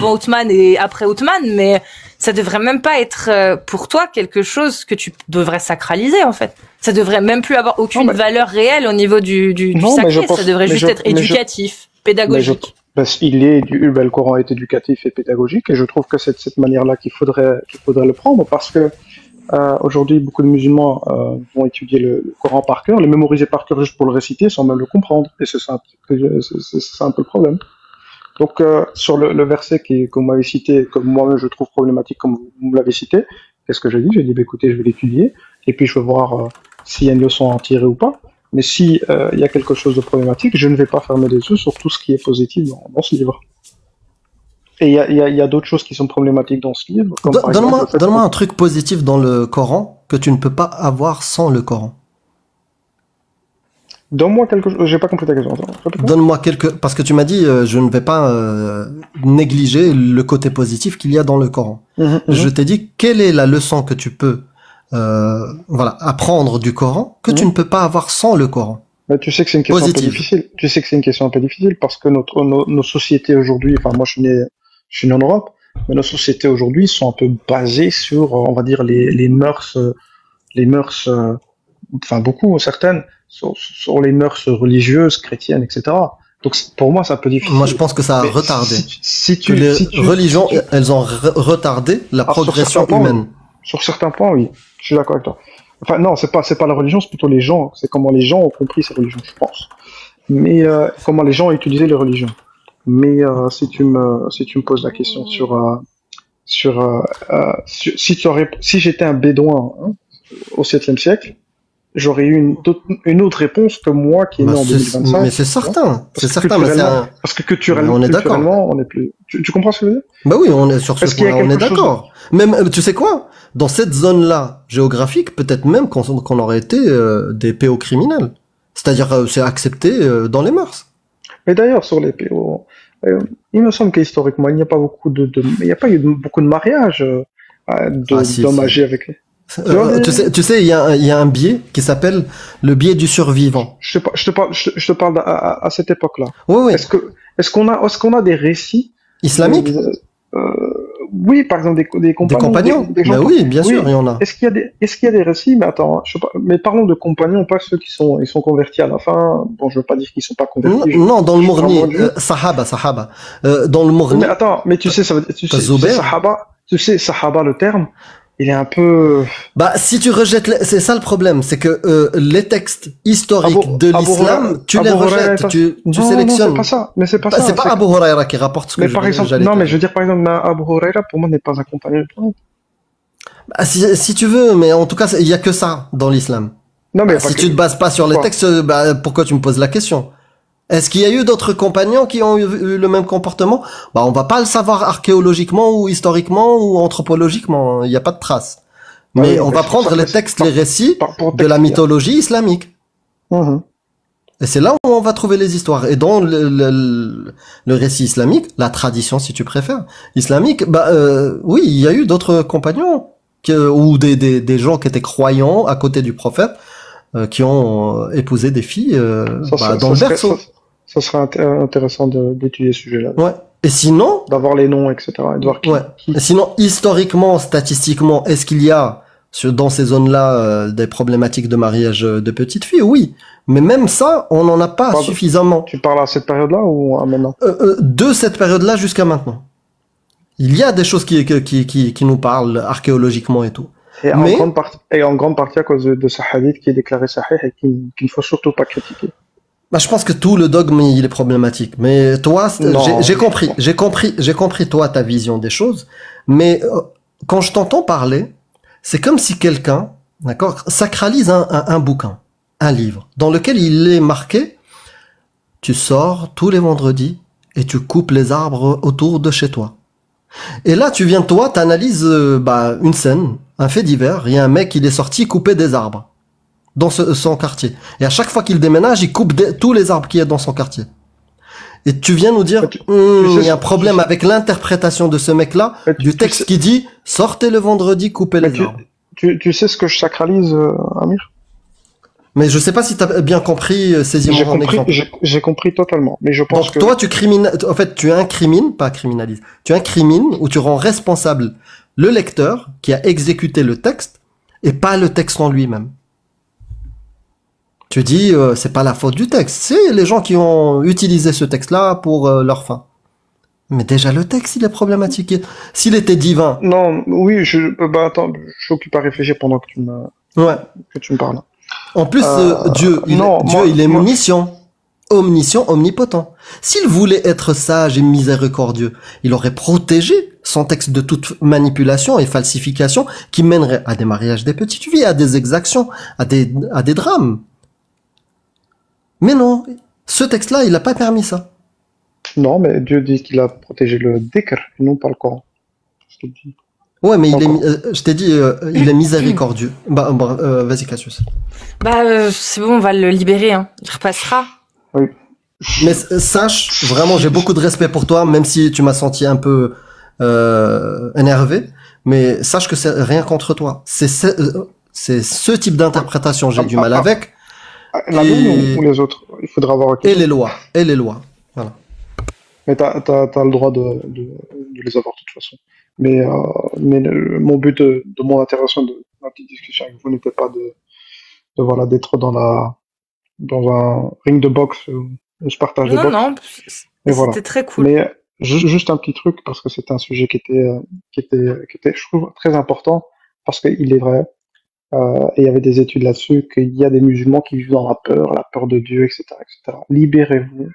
Othman et après Othman, mais ça devrait même pas être pour toi quelque chose que tu devrais sacraliser, en fait. Ça devrait même plus avoir aucune Non, mais- valeur réelle au niveau du Non, mais je sacré. pense- Ça devrait mais juste je- être mais je- éducatif, pédagogique. Le Coran est éducatif et pédagogique, et je trouve que c'est de cette manière-là qu'il faudrait le prendre, parce que aujourd'hui, beaucoup de musulmans vont étudier le Coran par cœur, le mémoriser par cœur juste pour le réciter, sans même le comprendre, et c'est ça un peu le problème. Donc, sur le verset que vous m'avez cité, que moi-même je trouve problématique, comme vous me l'avez cité, qu'est-ce que j'ai dit? J'ai dit, bah, écoutez, je vais l'étudier, et puis je vais voir s'il y a une leçon à en tirer ou pas. Mais si il y a quelque chose de problématique, je ne vais pas fermer les yeux sur tout ce qui est positif dans ce livre. Et il y a d'autres choses qui sont problématiques dans ce livre. Comme par exemple, le fait Donne-moi un truc positif dans le Coran que tu ne peux pas avoir sans le Coran. Donne-moi quelque chose. J'ai pas compris ta question. Attends, répète-moi. Donne-moi parce que tu m'as dit je ne vais pas négliger le côté positif qu'il y a dans le Coran. Je t'ai dit quelle est la leçon que tu peux apprendre du Coran que tu ne peux pas avoir sans le Coran. Mais tu sais que c'est une question un peu Positive. difficile. Tu sais que c'est une question un peu difficile parce que nos sociétés aujourd'hui, enfin moi je suis né en Europe, mais nos sociétés aujourd'hui sont un peu basées sur, on va dire, les mœurs, enfin beaucoup, certaines, sur les mœurs religieuses, chrétiennes, etc. Donc pour moi, c'est un peu difficile. Moi, je pense que ça a Mais retardé. si Que les si tu, religions, si tu- elles ont retardé la sur progression certains points, oui. humaine. Sur certains points, oui. Je suis d'accord avec toi. Enfin, non, c'est pas la religion, c'est plutôt les gens. C'est comment les gens ont compris ces religions, je pense. Mais comment les gens ont utilisé les religions. Mais si tu me poses la question si j'étais un bédouin, hein, au 7e siècle, j'aurais eu une autre réponse que moi qui est né Bah, en mais 2025. c'est Tu vois. certain. C'est Parce que certain, mais c'est culturellement, un, parce que mais on est d'accord. culturellement, on est plus. Tu comprends ce que je veux dire? Bah oui, on est sur ce Est-ce qu'il y a point-là, on est quelque chose d'accord. Même, tu sais quoi? Dans cette zone-là géographique, peut-être même qu'on aurait été des PO criminels. C'est-à-dire, c'est accepté dans les mœurs. Mais d'ailleurs, sur les PO, il me semble qu'historiquement, il n'y a pas il n'y a pas eu beaucoup de mariages Ah si, d'hommes si. âgés avec les. Tu vois, Tu sais, il y a un biais qui s'appelle le biais du survivant. je te parle à cette époque-là. Oui, oui. Est-ce qu'on a des récits Islamique? oui, par exemple, des Des compagnons, compagnons? des gens Bah oui, bien sûr, il y en a. est-ce qu'il y a des récits, mais attends, je sais pas, mais parlons de compagnons, pas ceux ils sont convertis à la fin. Bon, je veux pas dire qu'ils sont pas Non, convertis. non, dans le je Mourni, vraiment Dieu. Sahaba. Dans le Oui, Mourni, mais attends, mais tu sais, ça veut dire, t'as Zubair. Sahaba, le terme, il est un peu. Bah, si tu rejettes, c'est ça le problème, c'est que les textes historiques Abu, de Abu l'islam, Huraira, tu les Abu Huraira rejettes, tu non, c'est sélectionnes. pas ça, mais c'est pas Bah, ça. c'est pas Abu Huraira qui rapporte ce que Mais par exemple, j'allais non, te mais dire. je veux dire, par exemple, Abu Huraira, pour moi, n'est pas un compagnon. Bah, si tu veux, mais en tout cas, il y a que ça dans l'islam. Non, mais Bah, si tu te bases pas sur les Quoi textes, bah, pourquoi tu me poses la question? Est-ce qu'il y a eu d'autres compagnons qui ont eu le même comportement? Bah, on va pas le savoir archéologiquement ou historiquement ou anthropologiquement. Il n'y a pas de traces. Mais oui, on va prendre les textes, les récits pour de la texte, mythologie islamique. Mhm. Et c'est là où on va trouver les histoires. Et dans le récit islamique, la tradition, si tu préfères, islamique, bah oui, il y a eu d'autres compagnons ou des gens qui étaient croyants à côté du prophète qui ont épousé des filles dans le berceau. Ça serait intéressant d'étudier ce sujet-là. Ouais. Et sinon, D'avoir les noms, etc. Et de voir ouais. qui. Et sinon, historiquement, statistiquement, est-ce qu'il y a dans ces zones-là des problématiques de mariage de petites filles? Oui. Mais même ça, on n'en a pas Pardon. suffisamment. Tu parles à cette période-là ou à maintenant? De cette période-là jusqu'à maintenant. Il y a des choses qui nous parlent archéologiquement et tout. Et Mais- en grande partie à cause de ce hadith qui est déclaré sahih et qu'il ne faut surtout pas critiquer. Bah, je pense que tout le dogme, il est problématique. Mais toi, Non, j'ai compris toi ta vision des choses. Mais quand je t'entends parler, c'est comme si quelqu'un, d'accord, sacralise un bouquin, un livre, dans lequel il est marqué, tu sors tous les vendredis et tu coupes les arbres autour de chez toi. Et là, tu viens, toi, t'analyses une scène, un fait divers. Il y a un mec, il est sorti couper des arbres dans son quartier. Et à chaque fois qu'il déménage, il coupe tous les arbres qu'il y a dans son quartier. Et tu viens nous dire, Mais il y a un problème avec l'interprétation de ce mec-là, Mais du texte qui dit, sortez le vendredi, coupez les arbres. Tu sais ce que je sacralise, Amir? Mais je sais pas si t'as bien compris, saisis-moi mon exemple. J'ai compris totalement. Mais je pense Donc que. toi, en fait, tu incrimines, pas criminalises, tu incrimines ou tu rends responsable le lecteur qui a exécuté le texte et pas le texte en lui-même. Tu dis, c'est pas la faute du texte, c'est les gens qui ont utilisé ce texte-là pour leur fin. Mais déjà, le texte, il est problématique. S'il était divin, Non, oui, attends, je suis occupé à réfléchir pendant que ouais. tu me parles. En plus, Dieu, il est omniscient, omnipotent. S'il voulait être sage et miséricordieux, il aurait protégé son texte de toute manipulation et falsification qui mènerait à des mariages des petites filles, à des exactions, à des drames. Mais non, ce texte-là, il n'a pas permis ça. Non, mais Dieu dit qu'il a protégé le dhikr, et non pas le Coran. Je te le dis. Ouais, mais Encore. je t'ai dit, il est miséricordieux. Vas-y, Cassius. C'est bon, on va le libérer, hein. Il repassera. Oui. Mais sache, vraiment, j'ai beaucoup de respect pour toi, même si tu m'as senti un peu énervé. Mais sache que c'est rien contre toi. C'est ce type d'interprétation, j'ai du mal avec. La mienne ou les autres? Il faudra avoir. Et les lois. Voilà. Mais t'as le droit de les avoir de toute façon. Mais mon but de mon interaction, de ma petite discussion avec vous n'était pas voilà, d'être dans un ring de boxe où je partage des Non, box. non, Et voilà. c'était très cool. Mais juste un petit truc, parce que c'était un sujet qui était, je trouve, très important, parce qu'il est vrai, et il y avait des études là-dessus, qu'il y a des musulmans qui vivent dans la peur de Dieu, etc., etc. Libérez-vous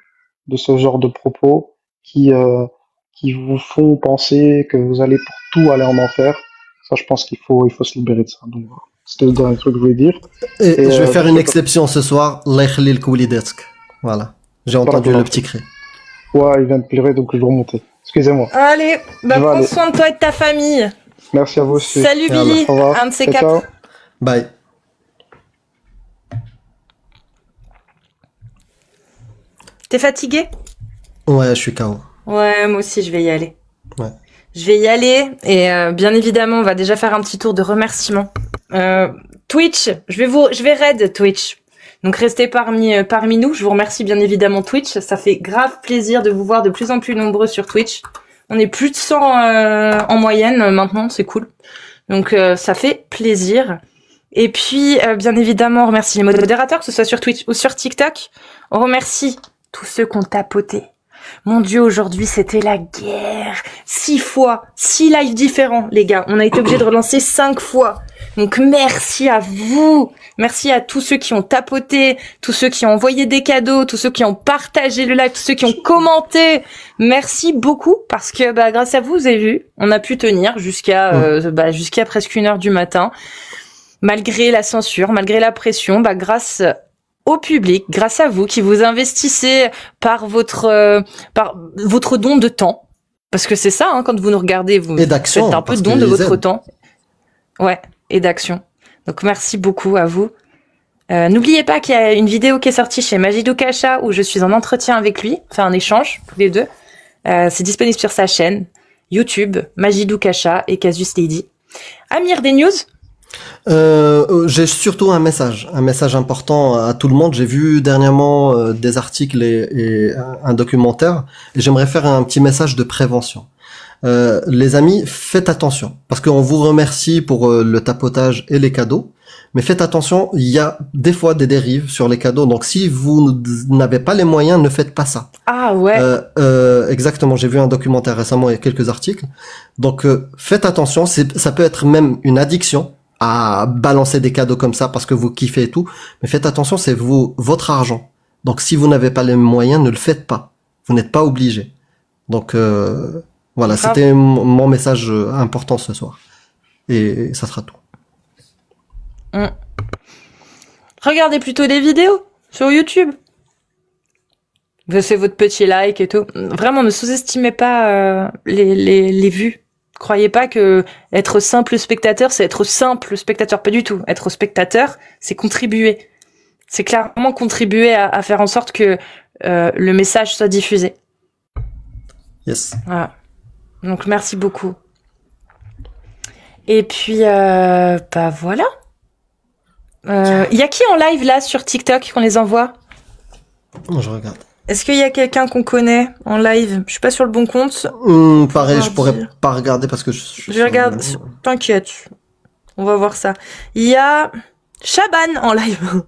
de ce genre de propos qui vous font penser que vous allez pour tout aller en enfer. Ça, je pense il faut se libérer de ça. Donc, voilà. C'était le dernier truc que je voulais dire. Et je vais faire une exception ce soir. Allah yakhlik walidesk. Voilà. J'ai entendu le petit cri. Ouais, il vient de pleurer, donc je vais remonter. Excusez-moi. Allez, prends soin de toi et de ta famille. Merci à vous aussi. Salut Billy, un de ces quatre. Bye. T'es fatigué? Ouais, je suis KO. Ouais, moi aussi, je vais y aller. Ouais. Je vais y aller et bien évidemment, on va déjà faire un petit tour de remerciements. Twitch, je vais raid Twitch. Donc restez parmi nous. Je vous remercie bien évidemment Twitch. Ça fait grave plaisir de vous voir de plus en plus nombreux sur Twitch. On est plus de 100 en moyenne maintenant, c'est cool. Donc ça fait plaisir. Et puis bien évidemment, on remercie les modérateurs, que ce soit sur Twitch ou sur TikTok. On remercie tous ceux qui ont tapoté. Mon Dieu, aujourd'hui, c'était la guerre. 6 fois, 6 lives différents, les gars. On a été obligés de relancer 5 fois. Donc, merci à vous. Merci à tous ceux qui ont tapoté, tous ceux qui ont envoyé des cadeaux, tous ceux qui ont partagé le live, tous ceux qui ont commenté. Merci beaucoup parce que, grâce à vous, vous avez vu, on a pu tenir jusqu'à presque 1h du matin. Malgré la censure, malgré la pression, grâce au public, grâce à vous qui vous investissez par votre don de temps, parce que c'est ça, hein, quand vous nous regardez, vous faites un peu de don de votre temps, ouais, et d'action. Donc merci beaucoup à vous. N'oubliez pas qu'il y a une vidéo qui est sortie chez Majidou Kacha où je suis en entretien avec lui, enfin un échange tous les deux. C'est disponible sur sa chaîne YouTube Majidou Kacha et Casus Lady. Amir, des news? J'ai surtout un message important à tout le monde. J'ai vu dernièrement des articles et un documentaire et j'aimerais faire un petit message de prévention. Les amis, faites attention parce qu'on vous remercie pour le tapotage et les cadeaux, mais faites attention, il y a des fois des dérives sur les cadeaux. Donc si vous n'avez pas les moyens, ne faites pas ça. Ah ouais. Exactement, j'ai vu un documentaire récemment, il y a quelques articles. Donc faites attention, ça peut être même une addiction à balancer des cadeaux comme ça parce que vous kiffez et tout, mais faites attention, c'est votre argent. Donc si vous n'avez pas les moyens, ne le faites pas. Vous n'êtes pas obligé. Donc voilà, c'était mon message important ce soir. Et ça sera tout. Regardez plutôt des vidéos sur YouTube. Vous faites votre petit like et tout. Vraiment, ne sous-estimez pas les vues. Croyez pas que être simple spectateur, c'est être simple spectateur. Pas du tout. Être spectateur, c'est contribuer. C'est clairement contribuer à faire en sorte que le message soit diffusé. Yes. Voilà. Donc merci beaucoup. Et puis voilà. Y a qui en live là sur TikTok qu'on les envoie? Je regarde. Est-ce qu'il y a quelqu'un qu'on connaît en live? Je suis pas sur le bon compte. Pareil, je pourrais pas regarder parce que je regarde. T'inquiète. On va voir ça. Il y a Chaban en live.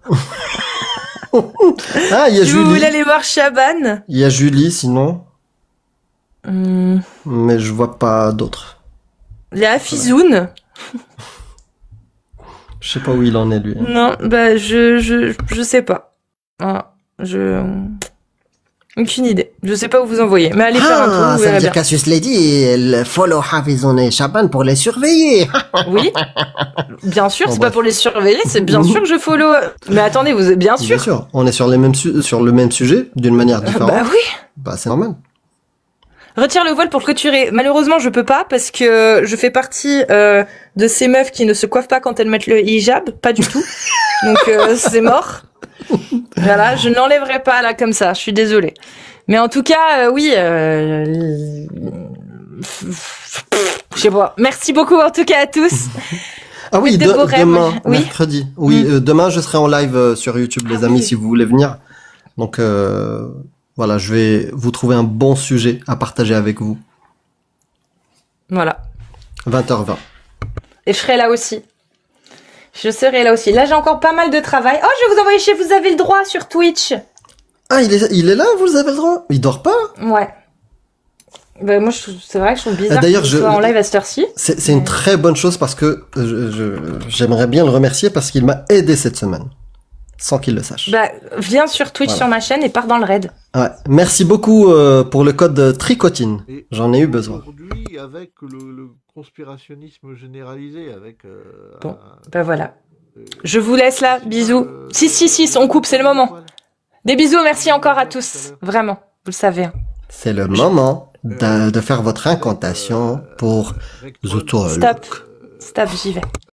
Ah, il y a si Julie. Vous voulez aller voir Chaban? Il y a Julie, sinon. Mais je vois pas d'autres. Il y a Afizoun. Je sais pas où il en est, lui. Non, je sais pas. Ah, aucune idée. Je sais pas où vous envoyer. Mais allez faire un tour, vous ça veut verrez dire bien. Cassius Lady, elle follow Hafizoun et Chaban pour les surveiller. Oui. Bien sûr, c'est pas pour les surveiller, c'est bien sûr que je follow. Mais attendez, vous êtes bien sûr. Bien sûr. On est sur le même sujet, d'une manière différente. Bah oui. Bah, c'est normal. Retire le voile pour clôturer. Malheureusement, je peux pas parce que je fais partie de ces meufs qui ne se coiffent pas quand elles mettent le hijab, pas du tout. Donc c'est mort. Voilà, je n'enlèverai pas là comme ça. Je suis désolée. Mais en tout cas, oui. Je sais pas. Merci beaucoup en tout cas à tous. Ah oui, demain, oui. mercredi. Oui, demain je serai en live sur YouTube, les amis, si vous voulez venir. Donc Voilà, je vais vous trouver un bon sujet à partager avec vous. Voilà. 20h20. Et je serai là aussi. Je serai là aussi. Là, j'ai encore pas mal de travail. Oh, je vais vous envoyer chez Vous avez le droit sur Twitch. Ah, il est là, vous avez le droit? Il dort pas? Ouais. Bah, moi, c'est vrai que je trouve bizarre D'ailleurs, qu'il soit en live à cette heure-ci. C'est une très bonne chose parce que j'aimerais bien le remercier parce qu'il m'a aidé cette semaine. Sans qu'il le sache. Bah, viens sur Twitch sur ma chaîne et pars dans le raid. Ouais. Merci beaucoup pour le code Tricotine. J'en ai eu besoin. Aujourd'hui, avec le conspirationnisme généralisé, avec... Bon, bah voilà. Je vous laisse là, bisous. Si, on coupe, c'est le moment. Des bisous, merci encore à tous. Vraiment, vous le savez. Hein. C'est le moment de faire votre incantation pour The Talk. Stop, j'y vais.